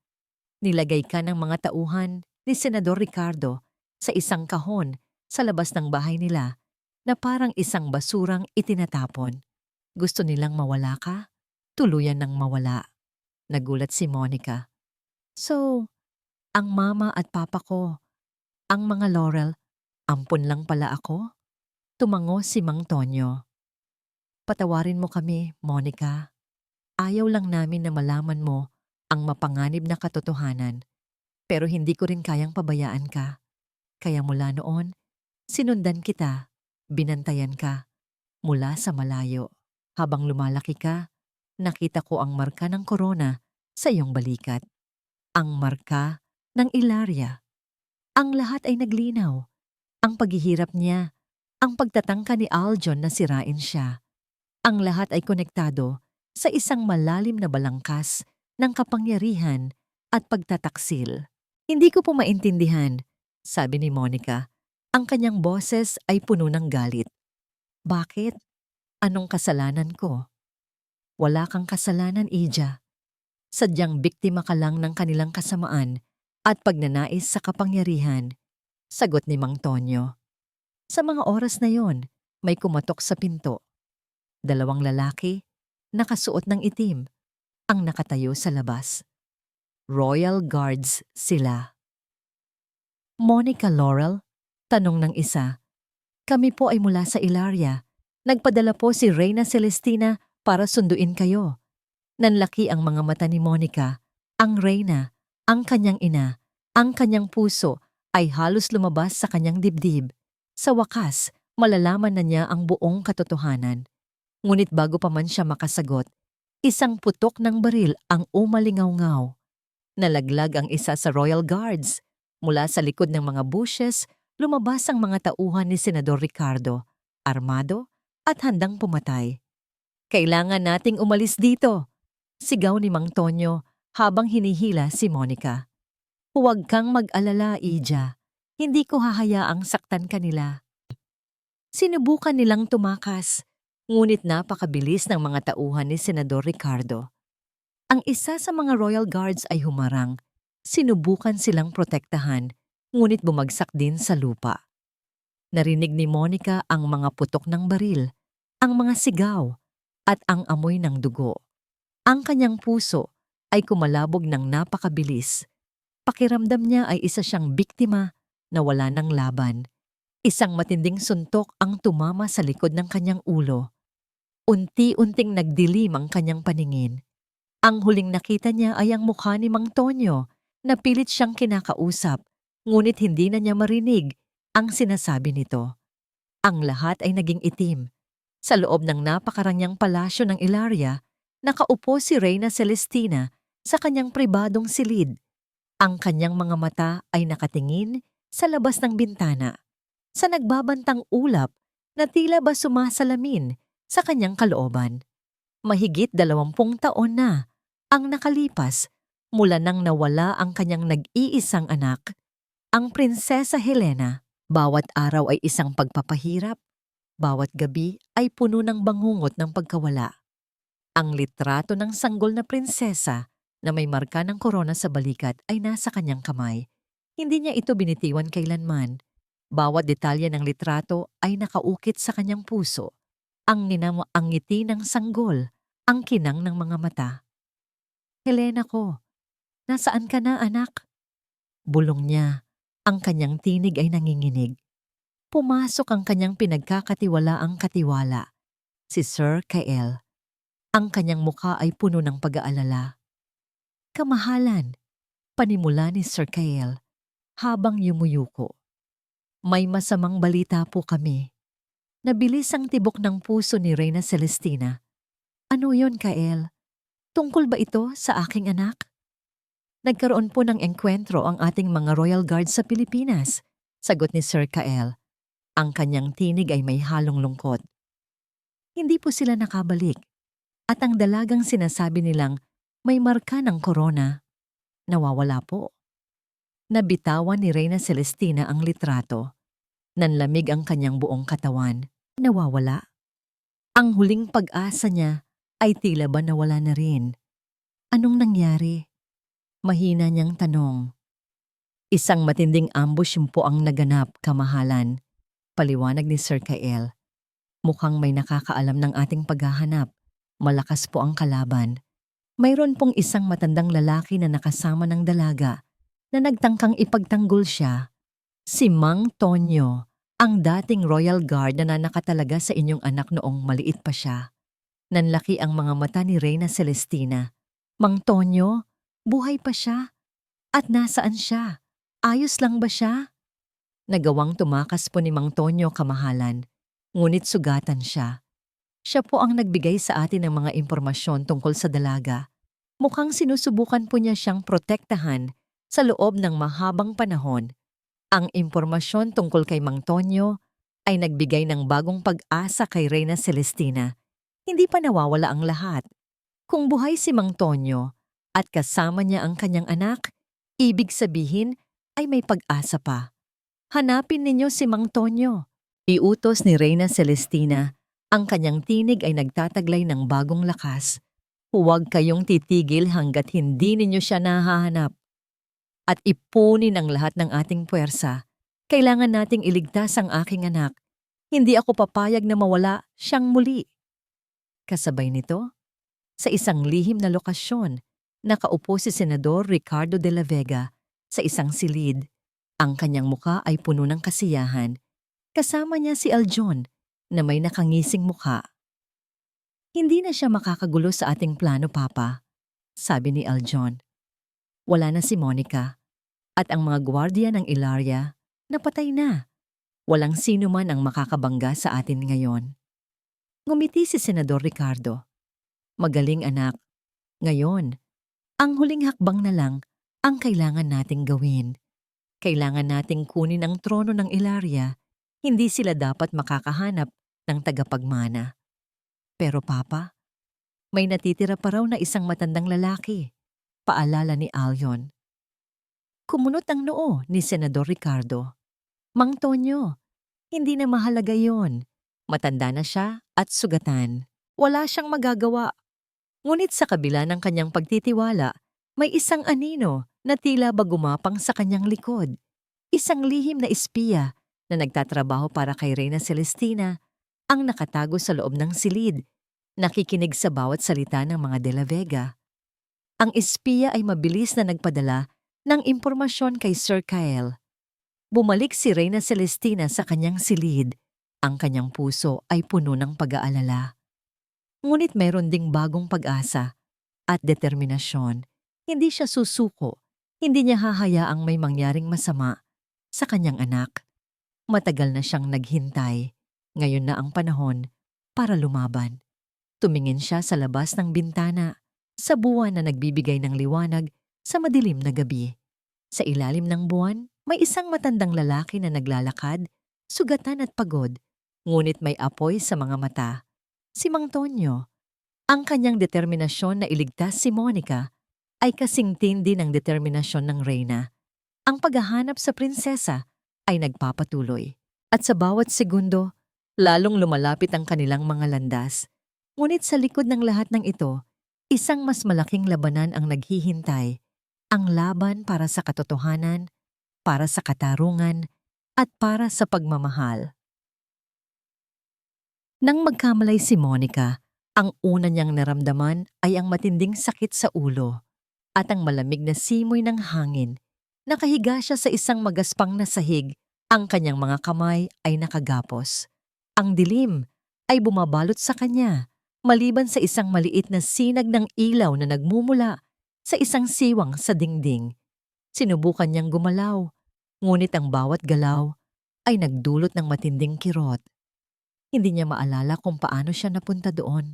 Nilagay ka ng mga tauhan ni Senador Ricardo sa isang kahon sa labas ng bahay nila na parang isang basurang itinatapon. Gusto nilang mawala ka? Tuluyan ng mawala. Nagulat si Monica. So, ang mama at papa ko, ang mga Laurel, ampon lang pala ako? Tumango si Mang Tonyo. Patawarin mo kami, Monica. Ayaw lang namin na malaman mo ang mapanganib na katotohanan. Pero hindi ko rin kayang pabayaan ka. Kaya mula noon, sinundan kita, binantayan ka, mula sa malayo. Habang lumalaki ka, nakita ko ang marka ng korona sa iyong balikat. Ang marka ng Ilaria. Ang lahat ay naglinaw. Ang paghihirap niya, ang pagtatangka ni Aljon na sirain siya. Ang lahat ay konektado sa isang malalim na balangkas ng kapangyarihan at pagtataksil. Hindi ko po maintindihan, sabi ni Monica. Ang kanyang boses ay puno ng galit. Bakit? Anong kasalanan ko? Wala kang kasalanan, Ija. Sadyang biktima ka lang ng kanilang kasamaan at pagnanais sa kapangyarihan, sagot ni Mang Tonyo. Sa mga oras na yon, may kumatok sa pinto. 2 lalaki, nakasuot ng itim, ang nakatayo sa labas. Royal Guards sila. Monica Laurel, tanong ng isa. Kami po ay mula sa Ilaria. Nagpadala po si Reyna Celestina para sunduin kayo. Nanlaki ang mga mata ni Monica. Ang Reyna, ang kanyang ina, ang kanyang puso ay halos lumabas sa kanyang dibdib. Sa wakas, malalaman na niya ang buong katotohanan. Ngunit bago pa man siya makasagot, isang putok ng baril ang umalingaw-ngaw. Nalaglag ang isa sa Royal Guards. Mula sa likod ng mga bushes, lumabas ang mga tauhan ni Senador Ricardo, armado at handang pumatay. Kailangan nating umalis dito, sigaw ni Mang Tonyo habang hinihila si Monica. Huwag kang mag-alala, Ija. Hindi ko hahayaang saktan kanila. Sinubukan nilang tumakas, ngunit napakabilis ng mga tauhan ni Senador Ricardo. Ang isa sa mga Royal Guards ay humarang. Sinubukan silang protektahan, ngunit bumagsak din sa lupa. Narinig ni Monica ang mga putok ng baril, ang mga sigaw, at ang amoy ng dugo. Ang kanyang puso ay kumalabog ng napakabilis. Pakiramdam niya ay isa siyang biktima na wala ng laban. Isang matinding suntok ang tumama sa likod ng kanyang ulo. Unti-unting nagdilim ang kanyang paningin. Ang huling nakita niya ay ang mukha ni Mang Tonyo na pilit siyang kinakausap, ngunit hindi na niya marinig ang sinasabi nito. Ang lahat ay naging itim. Sa loob ng napakarangyang palasyo ng Ilaria, nakaupo si Reyna Celestina sa kanyang pribadong silid. Ang kanyang mga mata ay nakatingin sa labas ng bintana, sa nagbabantang ulap na tila ba sumasalamin sa kanyang kalooban. Mahigit 20 taon na ang nakalipas mula nang nawala ang kanyang nag-iisang anak, ang Prinsesa Helena. Bawat araw ay isang pagpapahirap, bawat gabi ay puno ng bangungot ng pagkawala. Ang litrato ng sanggol na prinsesa na may marka ng korona sa balikat ay nasa kanyang kamay. Hindi niya ito binitiwan kailanman. Bawat detalye ng litrato ay nakaukit sa kanyang puso. Ang ngiti ng sanggol, ang kinang ng mga mata. Helena ko, nasaan ka na anak? Bulong niya, ang kanyang tinig ay nanginginig. Pumasok ang kanyang pinagkakatiwalaang katiwala, si Sir Kael. Ang kanyang mukha ay puno ng pag-aalala. Kamahalan, panimula ni Sir Kael habang yumuyuko. May masamang balita po kami. Nabilis ang tibok ng puso ni Reyna Celestina. Ano yon, Kael? Tungkol ba ito sa aking anak? Nagkaroon po ng engkwentro ang ating mga Royal Guard sa Pilipinas, sagot ni Sir Kael. Ang kanyang tinig ay may halong lungkot. Hindi po sila nakabalik. At ang dalagang sinasabi nilang may marka ng korona, nawawala po. Nabitawan ni Reyna Celestina ang litrato. Nanlamig ang kanyang buong katawan. Nawawala. Ang huling pag-asa niya ay tila ba nawala na rin. Anong nangyari? Mahina niyang tanong. Isang matinding ambush po ang naganap, kamahalan. Paliwanag ni Sir Kael. Mukhang may nakakaalam ng ating paghahanap. Malakas po ang kalaban. Mayroon pong isang matandang lalaki na nakasama ng dalaga na nagtangkang ipagtanggol siya. Si Mang Tonyo, ang dating Royal Guard na nakatalaga sa inyong anak noong maliit pa siya. Nanlaki ang mga mata ni Reyna Celestina. Mang Tonyo, buhay pa siya? At nasaan siya? Ayos lang ba siya? Nagawang tumakas po ni Mang Tonyo, kamahalan. Ngunit sugatan siya. Siya po ang nagbigay sa atin ng mga impormasyon tungkol sa dalaga. Mukhang sinusubukan po niya siyang protektahan sa loob ng mahabang panahon. Ang impormasyon tungkol kay Mang Tonyo ay nagbigay ng bagong pag-asa kay Reyna Celestina. Hindi pa nawawala ang lahat. Kung buhay si Mang Tonyo at kasama niya ang kanyang anak, ibig sabihin ay may pag-asa pa. Hanapin ninyo si Mang Tonyo. Iutos ni Reyna Celestina. Ang kanyang tinig ay nagtataglay ng bagong lakas. Huwag kayong titigil hanggat hindi ninyo siya nahahanap. At ipunin ang lahat ng ating puwersa. Kailangan nating iligtas ang aking anak. Hindi ako papayag na mawala siyang muli. Kasabay nito, sa isang lihim na lokasyon, nakaupo si Senador Ricardo de la Vega sa isang silid. Ang kanyang muka ay puno ng kasiyahan. Kasama niya si Aljon, na may nakangising mukha. Hindi na siya makakagulo sa ating plano, Papa, sabi ni Aljon. Wala na si Monica, at ang mga gwardiya ng Ilaria napatay na. Walang sino man ang makakabangga sa atin ngayon. Ngumiti si Senador Ricardo. Magaling anak. Ngayon, ang huling hakbang na lang ang kailangan nating gawin. Kailangan nating kunin ang trono ng Ilaria. Hindi sila dapat makakahanap ng tagapagmana. Pero Papa, may natitira pa raw na isang matandang lalaki, paalala ni Aljon. Kumunot ang noo ni Senador Ricardo. Mang Tonyo, hindi na mahalaga yon. Matanda na siya at sugatan. Wala siyang magagawa. Ngunit sa kabila ng kanyang pagtitiwala, may isang anino na tila ba gumapang sa kanyang likod. Isang lihim na espiya na nagtatrabaho para kay Reyna Celestina ang nakatago sa loob ng silid, nakikinig sa bawat salita ng mga De la Vega. Ang espiya ay mabilis na nagpadala ng impormasyon kay Sir Kael. Bumalik si Reyna Celestina sa kanyang silid. Ang kanyang puso ay puno ng pag-aalala. Ngunit mayroon ding bagong pag-asa at determinasyon. Hindi siya susuko. Hindi niya hahayaang may mangyaring masama sa kanyang anak. Matagal na siyang naghintay. Ngayon na ang panahon para lumaban. Tumingin siya sa labas ng bintana, sa buwan na nagbibigay ng liwanag sa madilim na gabi. Sa ilalim ng buwan, may isang matandang lalaki na naglalakad, sugatan at pagod, ngunit may apoy sa mga mata. Si Mang Tonyo. Ang kanyang determinasyon na iligtas si Monica ay kasing tindi ng determinasyon ng Reyna. Ang paghahanap sa prinsesa ay nagpapatuloy. At sa bawat segundo, lalong lumalapit ang kanilang mga landas. Ngunit sa likod ng lahat ng ito, isang mas malaking labanan ang naghihintay. Ang laban para sa katotohanan, para sa katarungan, at para sa pagmamahal. Nang magkamalay si Monica, ang una niyang naramdaman ay ang matinding sakit sa ulo at ang malamig na simoy ng hangin. Nakahiga siya sa isang magaspang na sahig, ang kanyang mga kamay ay nakagapos. Ang dilim ay bumabalot sa kanya, maliban sa isang maliit na sinag ng ilaw na nagmumula sa isang siwang sa dingding. Sinubukan niyang gumalaw, ngunit ang bawat galaw ay nagdulot ng matinding kirot. Hindi niya maalala kung paano siya napunta doon.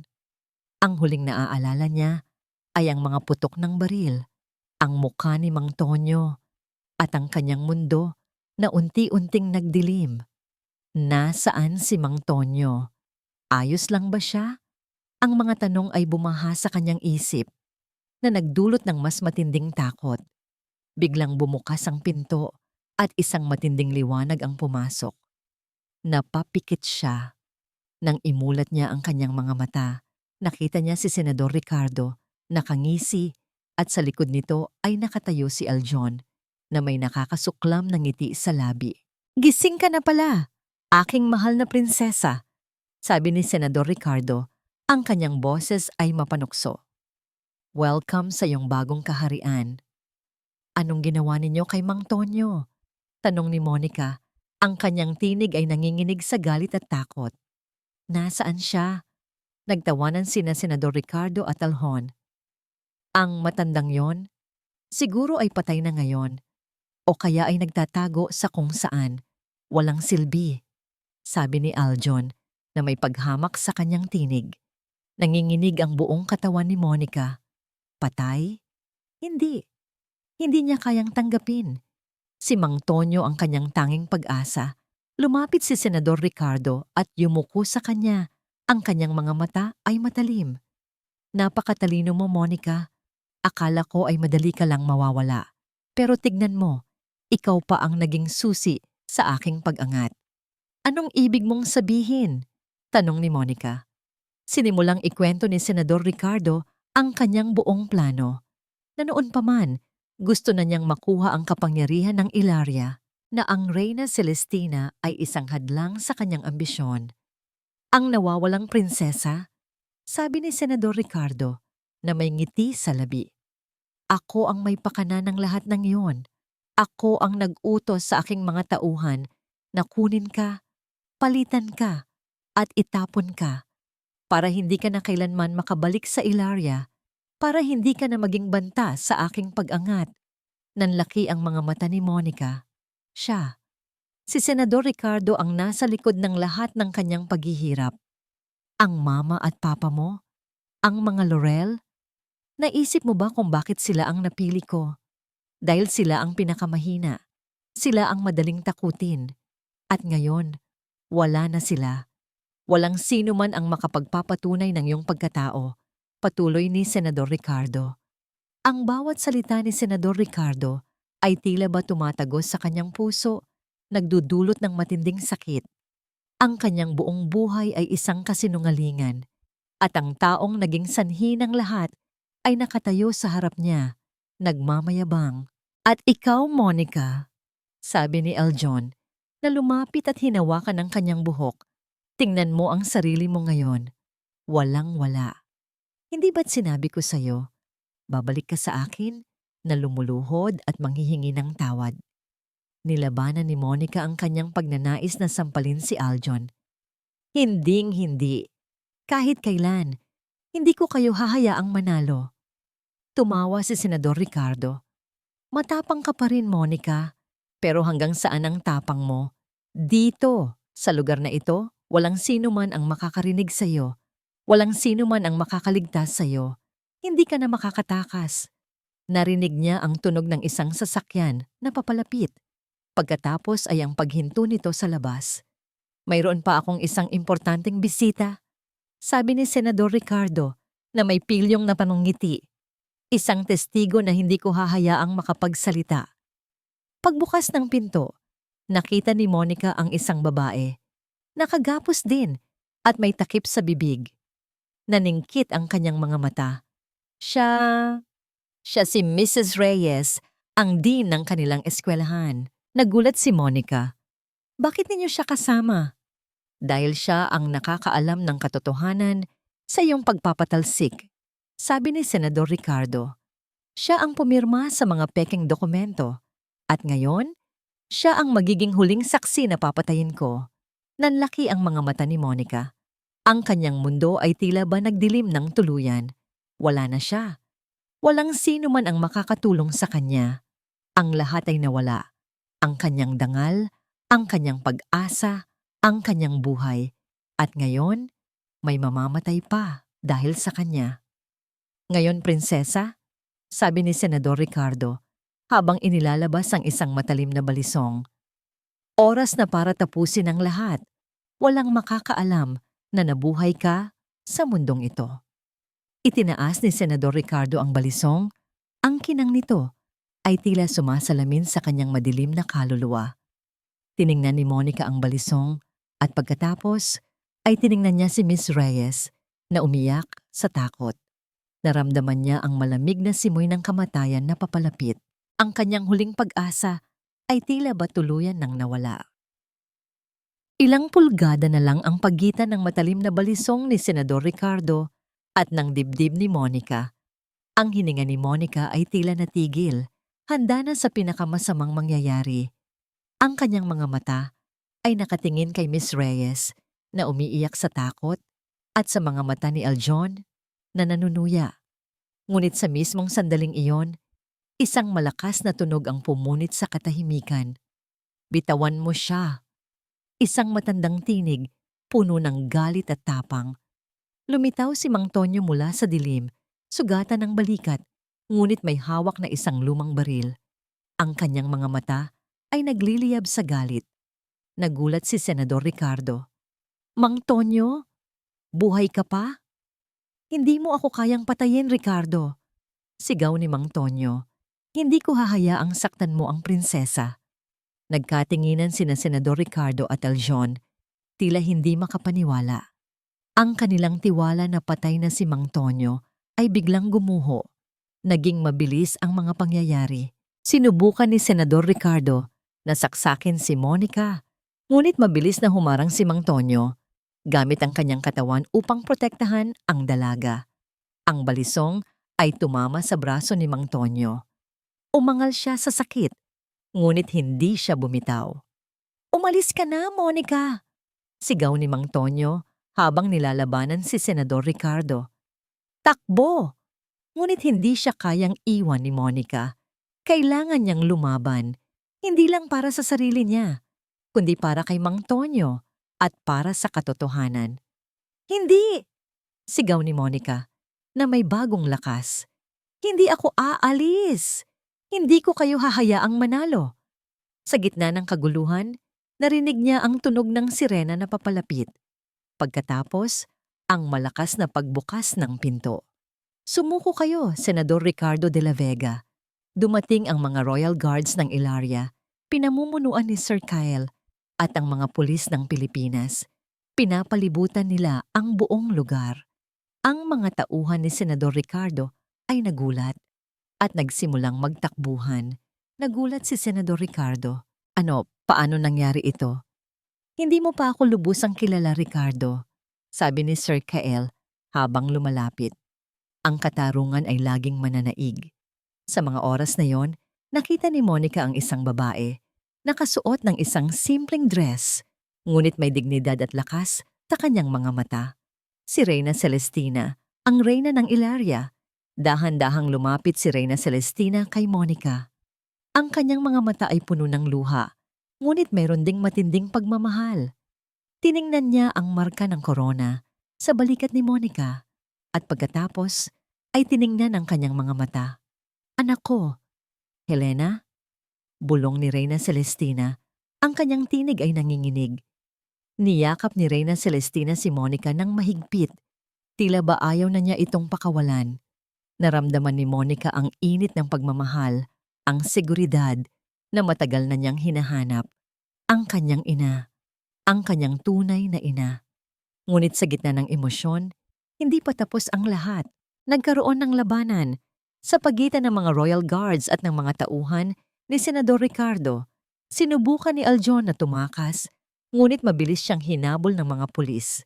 Ang huling naaalala niya ay ang mga putok ng baril, ang mukha ni Mang Tonyo, at ang kanyang mundo na unti-unting nagdilim. Nasaan si Mang Tonyo? Ayos lang ba siya? Ang mga tanong ay bumaha sa kanyang isip na nagdulot ng mas matinding takot. Biglang bumukas ang pinto at isang matinding liwanag ang pumasok. Napapikit siya. Nang imulat niya ang kanyang mga mata, nakita niya si Senador Ricardo, nakangisi, at sa likod nito ay nakatayo si Aljon na may nakakasuklam na ngiti sa labi. "Gising ka na pala, aking mahal na prinsesa," sabi ni Senador Ricardo. Ang kanyang boses ay mapanukso. "Welcome sa iyong bagong kaharian." "Anong ginawa ninyo kay Mang Tonyo?" tanong ni Monica. Ang kanyang tinig ay nanginginig sa galit at takot. "Nasaan siya?" Nagtawanan sina Senador Ricardo at Aljon. "Ang matandang yon, siguro ay patay na ngayon, o kaya ay nagtatago sa kung saan. Walang silbi," sabi ni Aljon na may paghamak sa kanyang tinig. Nanginginig ang buong katawan ni Monica. Patay? Hindi. Hindi niya kayang tanggapin. Si Mang Tonyo ang kanyang tanging pag-asa. Lumapit si Senador Ricardo at yumuko sa kanya. Ang kanyang mga mata ay matalim. "Napakatalino mo, Monica. Akala ko ay madali ka lang mawawala. Pero tignan mo, ikaw pa ang naging susi sa aking pag-angat." "Anong ibig mong sabihin?" tanong ni Monica. Sinimulang ikwento ni Senador Ricardo ang kanyang buong plano. Na noon pa man, gusto na niyang makuha ang kapangyarihan ng Ilaria, na ang Reyna Celestina ay isang hadlang sa kanyang ambisyon. "Ang nawawalang prinsesa?" sabi ni Senador Ricardo na may ngiti sa labi. "Ako ang may pakana ng lahat ng iyon. Ako ang nag-utos sa aking mga tauhan na kunin ka, palitan ka, at itapon ka para hindi ka na kailanman makabalik sa Ilaria, para hindi ka na maging banta sa aking pag-angat." Nanlaki ang mga mata ni Monica. Siya, si Senador Ricardo ang nasa likod ng lahat ng kanyang paghihirap. Ang mama at papa mo? Ang mga Laurel? Naisip mo ba kung bakit sila ang napili ko? Dahil sila ang pinakamahina. Sila ang madaling takutin. At ngayon, wala na sila. Walang sino man ang makapagpapatunay ng iyong pagkatao, patuloy ni Senador Ricardo. Ang bawat salita ni Senador Ricardo ay tila ba tumatagos sa kanyang puso, nagdudulot ng matinding sakit. Ang kanyang buong buhay ay isang kasinungalingan, at ang taong naging sanhi ng lahat ay nakatayo sa harap niya, nagmamayabang. "At ikaw, Monica," sabi ni Aljon, na lumapit at hinawakan ang kanyang buhok. "Tingnan mo ang sarili mo ngayon. Walang-wala. Hindi ba't sinabi ko sa'yo, babalik ka sa akin na lumuluhod at manghihingi ng tawad?" Nilabanan ni Monica ang kanyang pagnanais na sampalin si Aljon. Hinding-hindi. Kahit kailan, hindi ko kayo hahayaang manalo. Tumawa si Senador Ricardo. Matapang ka pa rin, Monica. Pero hanggang saan ang tapang mo? Dito, sa lugar na ito, walang sino man ang makakarinig sa iyo. Walang sino man ang makakaligtas sa iyo. Hindi ka na makakatakas. Narinig niya ang tunog ng isang sasakyan na papalapit. Pagkatapos ay ang paghinto nito sa labas. Mayroon pa akong isang importanteng bisita, sabi ni Senador Ricardo na may pilyong na panungngiti. Isang testigo na hindi ko hahayaang makapagsalita. Pagbukas ng pinto, nakita ni Monica ang isang babae. Nakagapos din at may takip sa bibig. Naningkit ang kanyang mga mata. Siya si Mrs. Reyes, ang dean ng kanilang eskwelahan. Nagulat si Monica. Bakit ninyo siya kasama? Dahil siya ang nakakaalam ng katotohanan sa iyong pagpapatalsik, sabi ni Senador Ricardo. Siya ang pumirma sa mga pekeng dokumento. At ngayon, siya ang magiging huling saksi na papatayin ko. Nanlaki ang mga mata ni Monica. Ang kanyang mundo ay tila ba nagdilim ng tuluyan. Wala na siya. Walang sino man ang makakatulong sa kanya. Ang lahat ay nawala. Ang kanyang dangal, ang kanyang pag-asa, ang kanyang buhay. At ngayon, may mamamatay pa dahil sa kanya. Ngayon, prinsesa, sabi ni Senador Ricardo, habang inilalabas ang isang matalim na balisong. Oras na para tapusin ang lahat. Walang makakaalam na nabuhay ka sa mundong ito. Itinaas ni Senador Ricardo ang balisong. Ang kinang nito ay tila sumasalamin sa kanyang madilim na kaluluwa. Tiningnan ni Monica ang balisong at pagkatapos ay tiningnan niya si Miss Reyes na umiyak sa takot. Naramdaman niya ang malamig na simoy ng kamatayan na papalapit. Ang kanyang huling pag-asa ay tila ba tuluyan nang nawala. Ilang pulgada na lang ang pagitan ng matalim na balisong ni Senador Ricardo at ng dibdib ni Monica. Ang hininga ni Monica ay tila natigil, handa na sa pinakamasamang mangyayari. Ang kanyang mga mata ay nakatingin kay Miss Reyes na umiiyak sa takot at sa mga mata ni Aljon na nanunuya. Ngunit sa mismong sandaling iyon, isang malakas na tunog ang pumunit sa katahimikan. Bitawan mo siya. Isang matandang tinig, puno ng galit at tapang. Lumitaw si Mang Tonyo mula sa dilim, sugatan ng balikat, ngunit may hawak na isang lumang baril. Ang kanyang mga mata ay nagliliyab sa galit. Nagulat si Senador Ricardo. Mang Tonyo, buhay ka pa? Hindi mo ako kayang patayin, Ricardo. Sigaw ni Mang Tonyo. Hindi ko hahayaang saktan mo ang prinsesa. Nagkatinginan sina Senador Ricardo at Aljon, tila hindi makapaniwala. Ang kanilang tiwala na patay na si Mang Tonyo ay biglang gumuho. Naging mabilis ang mga pangyayari. Sinubukan ni Senador Ricardo na saksakin si Monica, ngunit mabilis na humarang si Mang Tonyo gamit ang kanyang katawan upang protektahan ang dalaga. Ang balisong ay tumama sa braso ni Mang Tonyo. Umangal siya sa sakit, ngunit hindi siya bumitaw. Umalis ka na, Monica! Sigaw ni Mang Tonyo habang nilalabanan si Senador Ricardo. Takbo! Ngunit hindi siya kayang iwan ni Monica. Kailangan niyang lumaban, hindi lang para sa sarili niya, kundi para kay Mang Tonyo at para sa katotohanan. Hindi! Sigaw ni Monica na may bagong lakas. Hindi ako aalis! Hindi ko kayo hahayaang manalo. Sa gitna ng kaguluhan, narinig niya ang tunog ng sirena na papalapit. Pagkatapos, ang malakas na pagbukas ng pinto. Sumuko kayo, Senador Ricardo de la Vega. Dumating ang mga Royal Guards ng Ilaria, pinamumunuan ni Sir Kyle at ang mga pulis ng Pilipinas. Pinapalibutan nila ang buong lugar. Ang mga tauhan ni Senador Ricardo ay nagulat at nagsimulang magtakbuhan. Nagulat si Senador Ricardo. Paano nangyari ito? Hindi mo pa ako lubusang kilala, Ricardo, sabi ni Sir Kyle habang lumalapit. Ang katarungan ay laging mananaig. Sa mga oras na yon, nakita ni Monica ang isang babae Nakasuot ng isang simpleng dress, ngunit may dignidad at lakas sa kanyang mga mata. Si Reyna Celestina, ang reyna ng Ilaria. Dahan-dahang lumapit si Reyna Celestina kay Monica. Ang kanyang mga mata ay puno ng luha, ngunit mayroon ding matinding pagmamahal. Tiningnan niya ang marka ng korona sa balikat ni Monica at pagkatapos ay tiningnan ang kanyang mga mata. Anak ko, Helena? Bulong ni Reyna Celestina. Ang kanyang tinig ay nanginginig. Niyakap ni Reyna Celestina si Monica ng mahigpit. Tila ba ayaw na niya itong pakawalan. Naramdaman ni Monica ang init ng pagmamahal, ang seguridad na matagal na niyang hinahanap. Ang kanyang ina, ang kanyang tunay na ina. Ngunit sa gitna ng emosyon, hindi pa tapos ang lahat. Nagkaroon ng labanan sa pagitan ng mga Royal Guards at ng mga tauhan ni Senador Ricardo. Sinubukan ni Aljon na tumakas, ngunit mabilis siyang hinabol ng mga pulis.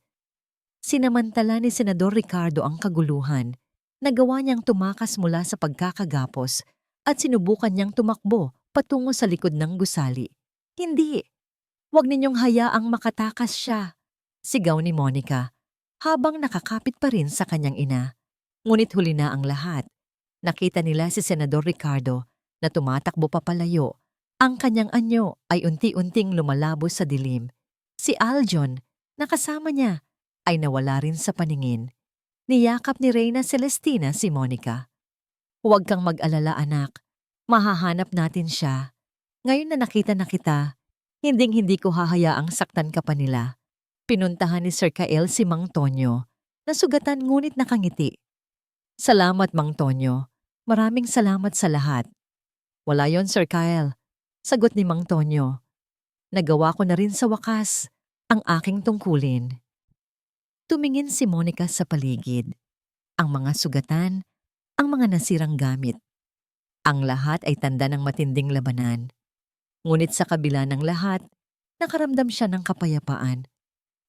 Sinamantala ni Senador Ricardo ang kaguluhan. Nagawa niyang tumakas mula sa pagkakagapos at sinubukan niyang tumakbo patungo sa likod ng gusali. Hindi! Huwag ninyong hayaang makatakas siya, sigaw ni Monica, habang nakakapit pa rin sa kanyang ina. Ngunit huli na ang lahat. Nakita nila si Senador Ricardo na tumatakbo papalayo. Ang kanyang anyo ay unti-unting lumalabo sa dilim. Si Aljon, na kasama niya, ay nawala rin sa paningin. Niyakap ni Reyna Celestina si Monica. Huwag kang mag-alala anak, mahahanap natin siya. Ngayon na nakita na kita, hinding-hindi ko hahayaang saktan ka pa nila. Pinuntahan ni Sir Kael si Mang Tonyo, nasugatan ngunit nakangiti. Salamat Mang Tonyo, maraming salamat sa lahat. Wala yon Sir Kael, sagot ni Mang Tonyo. Nagawa ko na rin sa wakas ang aking tungkulin. Tumingin si Monica sa paligid. Ang mga sugatan, ang mga nasirang gamit. Ang lahat ay tanda ng matinding labanan. Ngunit sa kabila ng lahat, nakaramdam siya ng kapayapaan.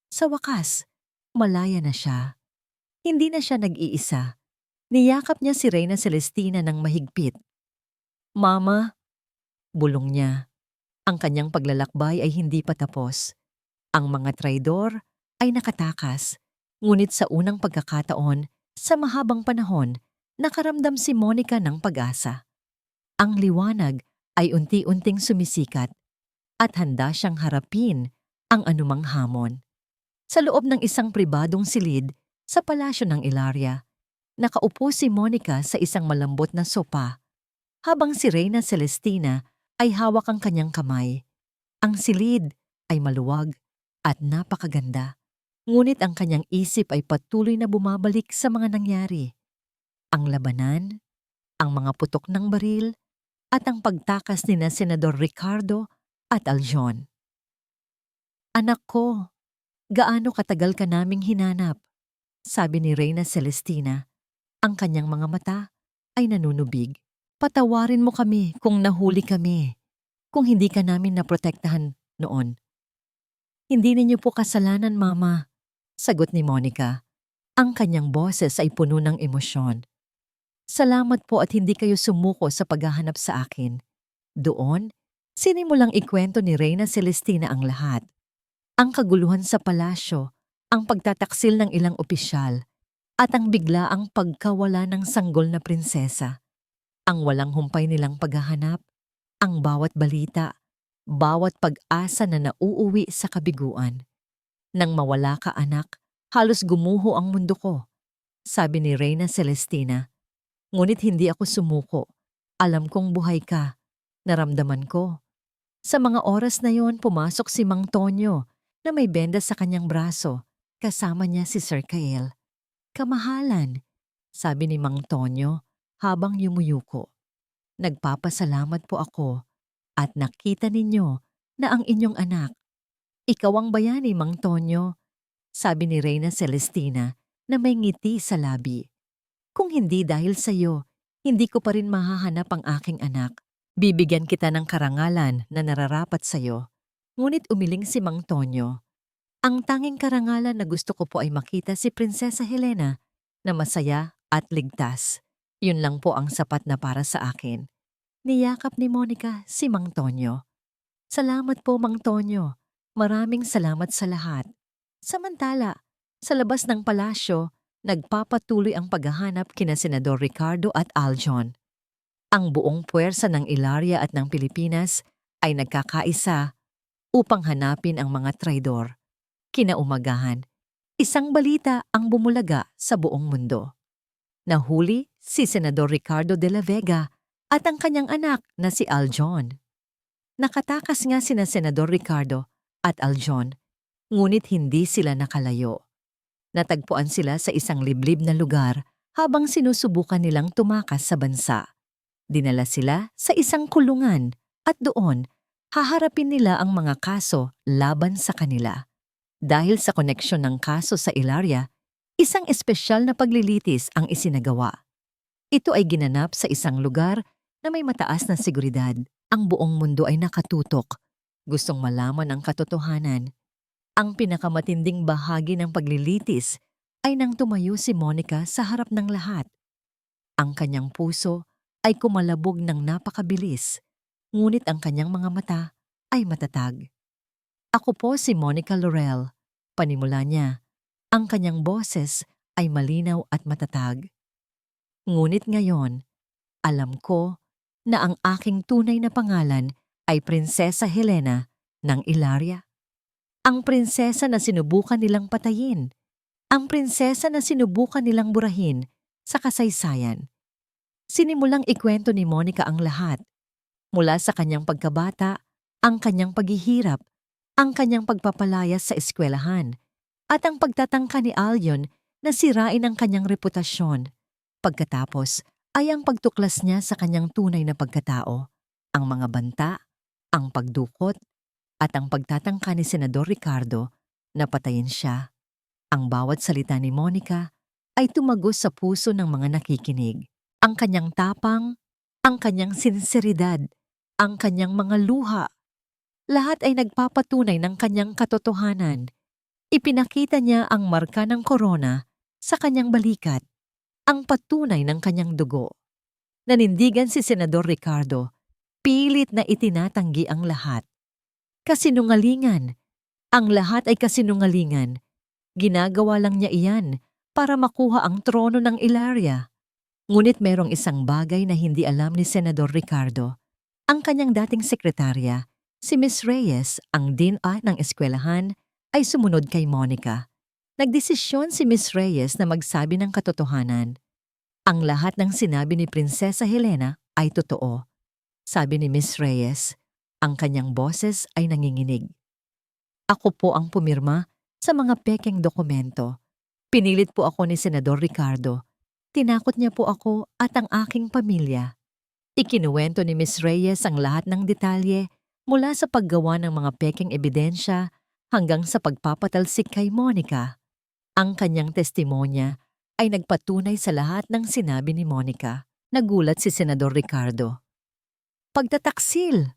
Sa wakas, malaya na siya. Hindi na siya nag-iisa. Niyakap niya si Reyna Celestina ng mahigpit. Mama, bulong niya. Ang kanyang paglalakbay ay hindi pa tapos. Ang mga traidor ay nakatakas. Ngunit sa unang pagkakataon, sa mahabang panahon, nakaramdam si Monica ng pag-asa. Ang liwanag ay unti-unting sumisikat at handa siyang harapin ang anumang hamon. Sa loob ng isang pribadong silid sa palasyo ng Ilaria, nakaupo si Monica sa isang malambot na sopa, habang si Reyna Celestina ay hawak ang kanyang kamay. Ang silid ay maluwag at napakaganda. Ngunit ang kanyang isip ay patuloy na bumabalik sa mga nangyari. Ang labanan, ang mga putok ng baril, at ang pagtakas ni na Senador Ricardo at Aljon. Anak ko, gaano katagal ka naming hinanap? Sabi ni Reyna Celestina. Ang kanyang mga mata ay nanunubig. Patawarin mo kami kung nahuli kami, kung hindi ka namin naprotektahan noon. Hindi ninyo po kasalanan, Mama, sagot ni Monica. Ang kanyang boses ay puno ng emosyon. Salamat po at hindi kayo sumuko sa paghahanap sa akin. Doon, sinimulang ikwento ni Reyna Celestina ang lahat. Ang kaguluhan sa palasyo, ang pagtataksil ng ilang opisyal, at ang biglaang pagkawala ng sanggol na prinsesa. Ang walang humpay nilang paghahanap, ang bawat balita, bawat pag-asa na nauuwi sa kabiguan. Nang mawala ka anak, halos gumuho ang mundo ko, sabi ni Reyna Celestina. Ngunit hindi ako sumuko. Alam kong buhay ka. Naramdaman ko. Sa mga oras na yon pumasok si Mang Tonyo na may benda sa kanyang braso. Kasama niya si Sir Kael. Kamahalan, sabi ni Mang Tonyo habang yumuyuko. Nagpapasalamat po ako at nakita ninyo na ang inyong anak. Ikaw ang bayani, Mang Tonyo, sabi ni Reyna Celestina na may ngiti sa labi. Kung hindi dahil sa iyo, hindi ko pa rin mahahanap ang aking anak. Bibigyan kita ng karangalan na nararapat sa iyo. Ngunit umiling si Mang Tonyo. Ang tanging karangalan na gusto ko po ay makita si Prinsesa Helena na masaya at ligtas. Yun lang po ang sapat na para sa akin. Niyakap ni Monica si Mang Tonyo. Salamat po, Mang Tonyo. Maraming salamat sa lahat. Samantala, sa labas ng palasyo, nagpapatuloy ang paghahanap kina Senador Ricardo at Aljon. Ang buong puwersa ng Ilaria at ng Pilipinas ay nagkakaisa upang hanapin ang mga traidor. Kinaumagahan, isang balita ang bumulaga sa buong mundo. Nahuli si Senador Ricardo de la Vega at ang kanyang anak na si Aljon. Nakatakas nga sina Senador Ricardo at Aljon, ngunit hindi sila nakalayo. Natagpuan sila sa isang liblib na lugar habang sinusubukan nilang tumakas sa bansa. Dinala sila sa isang kulungan at doon haharapin nila ang mga kaso laban sa kanila. Dahil sa koneksyon ng kaso sa Ilaria, isang espesyal na paglilitis ang isinagawa. Ito ay ginanap sa isang lugar na may mataas na seguridad. Ang buong mundo ay nakatutok. Gustong malaman ang katotohanan. Ang pinakamatinding bahagi ng paglilitis ay nang tumayo si Monica sa harap ng lahat. Ang kanyang puso ay kumalabog ng napakabilis, ngunit ang kanyang mga mata ay matatag. Ako po si Monica Laurel. Panimula niya, ang kanyang boses ay malinaw at matatag. Ngunit ngayon, alam ko na ang aking tunay na pangalan ay Prinsesa Helena ng Ilaria. Ang prinsesa na sinubukan nilang patayin. Ang prinsesa na sinubukan nilang burahin sa kasaysayan. Sinimulang ikwento ni Monica ang lahat. Mula sa kanyang pagkabata, ang kanyang paghihirap, ang kanyang pagpapalayas sa eskwelahan, at ang pagtatangka ni Aljon na sirain ang kanyang reputasyon. Pagkatapos ay ang pagtuklas niya sa kanyang tunay na pagkatao, ang mga banta, ang pagdukot, at ang pagtatangka ni Senador Ricardo na patayin siya. Ang bawat salita ni Monica ay tumagos sa puso ng mga nakikinig. Ang kanyang tapang, ang kanyang sinseridad, ang kanyang mga luha. Lahat ay nagpapatunay ng kanyang katotohanan. Ipinakita niya ang marka ng korona sa kanyang balikat, ang patunay ng kanyang dugo. Nanindigan si Senador Ricardo, pilit na itinatanggi ang lahat. Kasinungalingan. Ang lahat ay kasinungalingan. Ginagawa lang niya iyan para makuha ang trono ng Ilaria. Ngunit merong isang bagay na hindi alam ni Senador Ricardo. Ang kanyang dating sekretarya, si Miss Reyes, ang dean ng eskwelahan, ay sumunod kay Monica. Nagdesisyon si Miss Reyes na magsabi ng katotohanan. Ang lahat ng sinabi ni Prinsesa Helena ay totoo. Sabi ni Miss Reyes, ang kanyang boses ay nanginginig. Ako po ang pumirma sa mga pekeng dokumento. Pinilit po ako ni Senador Ricardo. Tinakot niya po ako at ang aking pamilya. Ikinuwento ni Miss Reyes ang lahat ng detalye mula sa paggawa ng mga pekeng ebidensya hanggang sa pagpapatalsik kay Monica. Ang kanyang testimonya ay nagpatunay sa lahat ng sinabi ni Monica. Nagulat si Senador Ricardo. Pagtataksil!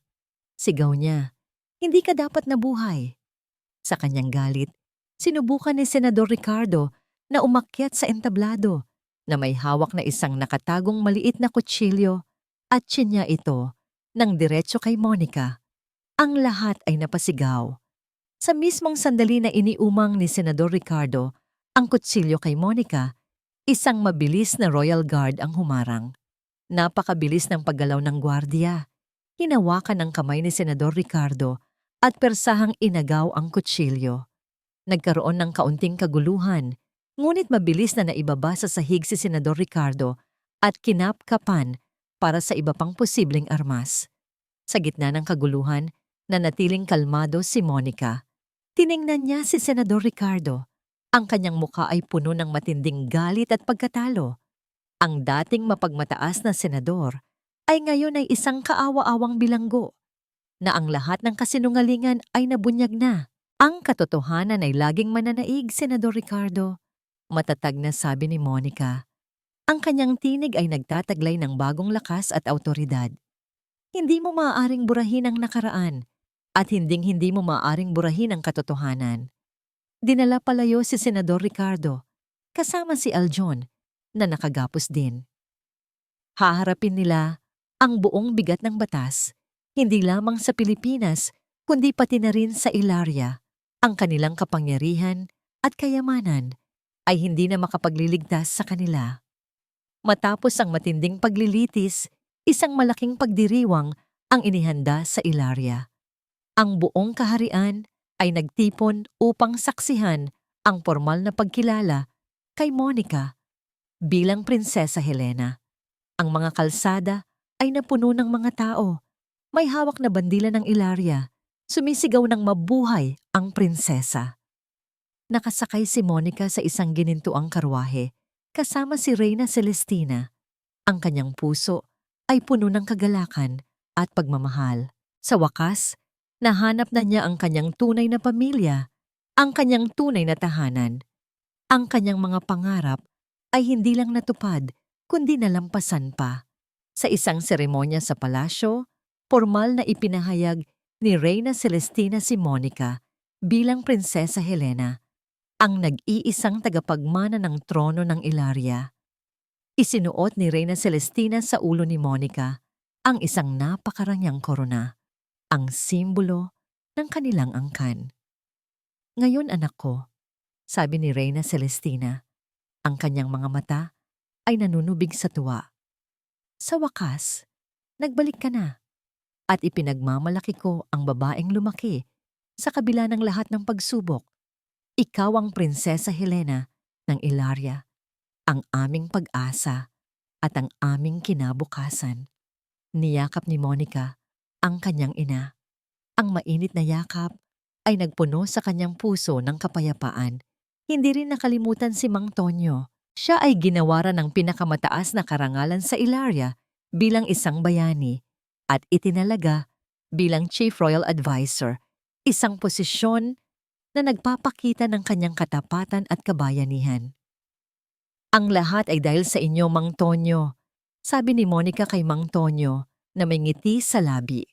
Sigaw niya, hindi ka dapat nabuhay. Sa kanyang galit, sinubukan ni Senador Ricardo na umakyat sa entablado na may hawak na isang nakatagong maliit na kutsilyo at tsinya ito ng diretso kay Monica. Ang lahat ay napasigaw. Sa mismong sandali na iniumang ni Senador Ricardo ang kutsilyo kay Monica, isang mabilis na Royal Guard ang humarang. Napakabilis ng paggalaw ng gwardiya. Hinawakan ang kamay ni Senador Ricardo at persahang inagaw ang kutsilyo. Nagkaroon ng kaunting kaguluhan, ngunit mabilis na naibaba sa sahig si Senador Ricardo at kinapkapan para sa iba pang posibleng armas. Sa gitna ng kaguluhan, nanatiling kalmado si Monica. Tiningnan niya si Senador Ricardo. Ang kanyang muka ay puno ng matinding galit at pagkatalo. Ang dating mapagmataas na senador ay ngayon ay isang kaawa-awang bilanggo na ang lahat ng kasinungalingan ay nabunyag na. Ang katotohanan ay laging mananaig, Senador Ricardo. Matatag na sabi ni Monica. Ang kanyang tinig ay nagtataglay ng bagong lakas at awtoridad. Hindi mo maaaring burahin ang nakaraan at hindi mo maaaring burahin ang katotohanan. Dinala palayo si Senador Ricardo kasama si Aljon na nakagapos din. Haharapin nila ang buong bigat ng batas, hindi lamang sa Pilipinas kundi pati na rin sa Ilaria. Ang kanilang kapangyarihan at kayamanan ay hindi na makapagliligtas sa kanila. Matapos ang matinding paglilitis, isang malaking pagdiriwang ang inihanda sa Ilaria. Ang buong kaharian ay nagtipon upang saksihan ang formal na pagkilala kay Monica bilang Prinsesa Helena. Ang mga kalsada ay napuno ng mga tao. May hawak na bandila ng Ilaria. Sumisigaw ng mabuhay ang prinsesa. Nakasakay si Monica sa isang ginintuang karwahe kasama si Reyna Celestina. Ang kanyang puso ay puno ng kagalakan at pagmamahal. Sa wakas, nahanap na niya ang kanyang tunay na pamilya, ang kanyang tunay na tahanan. Ang kanyang mga pangarap ay hindi lang natupad, kundi nalampasan pa. Sa isang seremonya sa palasyo, formal na ipinahayag ni Reyna Celestina si Monica bilang Prinsesa Helena, ang nag-iisang tagapagmana ng trono ng Ilaria. Isinuot ni Reyna Celestina sa ulo ni Monica ang isang napakarangyang korona, ang simbolo ng kanilang angkan. Ngayon anak ko, sabi ni Reyna Celestina, ang kanyang mga mata ay nanunubig sa tuwa. Sa wakas, nagbalik ka na. At ipinagmamalaki ko ang babaeng lumaki sa kabila ng lahat ng pagsubok. Ikaw ang Prinsesa Helena ng Ilaria, ang aming pag-asa at ang aming kinabukasan. Niyakap ni Monica ang kanyang ina. Ang mainit na yakap ay nagpuno sa kanyang puso ng kapayapaan. Hindi rin nakalimutan si Mang Tonyo. Siya ay ginawaran ng pinakamataas na karangalan sa Ilaria bilang isang bayani at itinalaga bilang Chief Royal Advisor, isang posisyon na nagpapakita ng kanyang katapatan at kabayanihan. Ang lahat ay dahil sa inyo, Mang Tonyo, sabi ni Monica kay Mang Tonyo na may ngiti sa labi.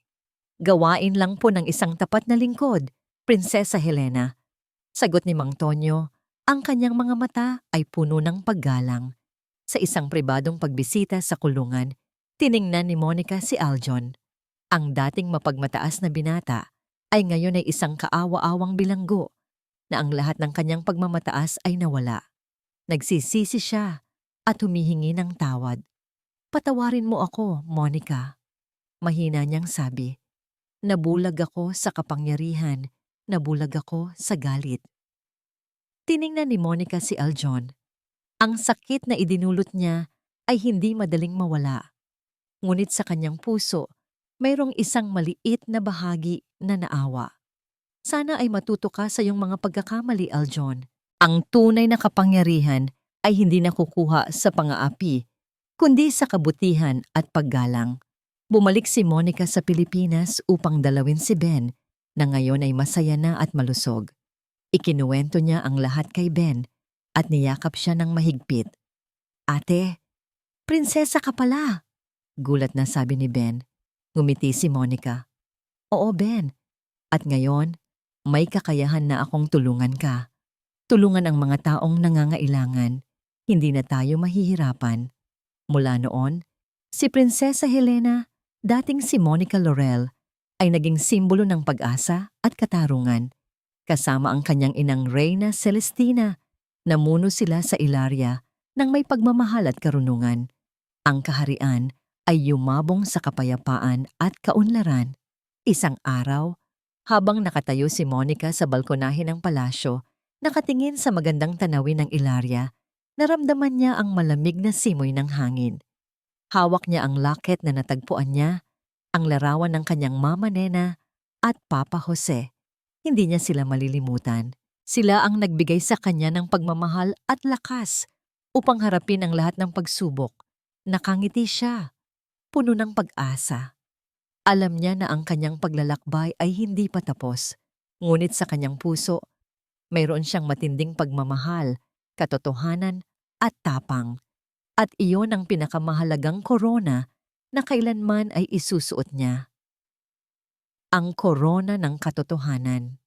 Gawain lang po ng isang tapat na lingkod, Prinsesa Helena. Sagot ni Mang Tonyo, ang kanyang mga mata ay puno ng paggalang. Sa isang pribadong pagbisita sa kulungan, tiningnan ni Monica si Aljon. Ang dating mapagmataas na binata ay ngayon ay isang kaawa-awang bilanggo na ang lahat ng kanyang pagmamataas ay nawala. Nagsisisi siya at humihingi ng tawad. Patawarin mo ako, Monica. Mahina niyang sabi. Nabulag ako sa kapangyarihan, nabulag ako sa galit. Tiningnan ni Monica si Aljon. Ang sakit na idinulot niya ay hindi madaling mawala. Ngunit sa kanyang puso, mayroong isang maliit na bahagi na naawa. Sana ay matuto ka sa iyong mga pagkakamali, Aljon. Ang tunay na kapangyarihan ay hindi nakukuha sa pang-aapi, kundi sa kabutihan at paggalang. Bumalik si Monica sa Pilipinas upang dalawin si Ben, na ngayon ay masaya na at malusog. Ikinuwento niya ang lahat kay Ben at niyakap siya ng mahigpit. Ate, prinsesa ka pala! Gulat na sabi ni Ben. Ngumiti si Monica. Oo, Ben. At ngayon, may kakayahan na akong tulungan ka. Tulungan ang mga taong nangangailangan. Hindi na tayo mahihirapan. Mula noon, si Prinsesa Helena, dating si Monica Laurel, ay naging simbolo ng pag-asa at katarungan. Kasama ang kanyang inang Reyna Celestina, namuno sila sa Ilaria ng may pagmamahal at karunungan. Ang kaharian ay yumabong sa kapayapaan at kaunlaran. Isang araw, habang nakatayo si Monica sa balkonahe ng palasyo, nakatingin sa magandang tanawin ng Ilaria, naramdaman niya ang malamig na simoy ng hangin. Hawak niya ang locket na natagpuan niya, ang larawan ng kanyang Mama Nena at Papa Jose. Hindi niya sila malilimutan. Sila ang nagbigay sa kanya ng pagmamahal at lakas upang harapin ang lahat ng pagsubok. Nakangiti siya, puno ng pag-asa. Alam niya na ang kanyang paglalakbay ay hindi pa tapos, ngunit sa kanyang puso, mayroon siyang matinding pagmamahal, katotohanan at tapang. At iyon ang pinakamahalagang korona na kailanman ay isusuot niya. Ang korona ng katotohanan.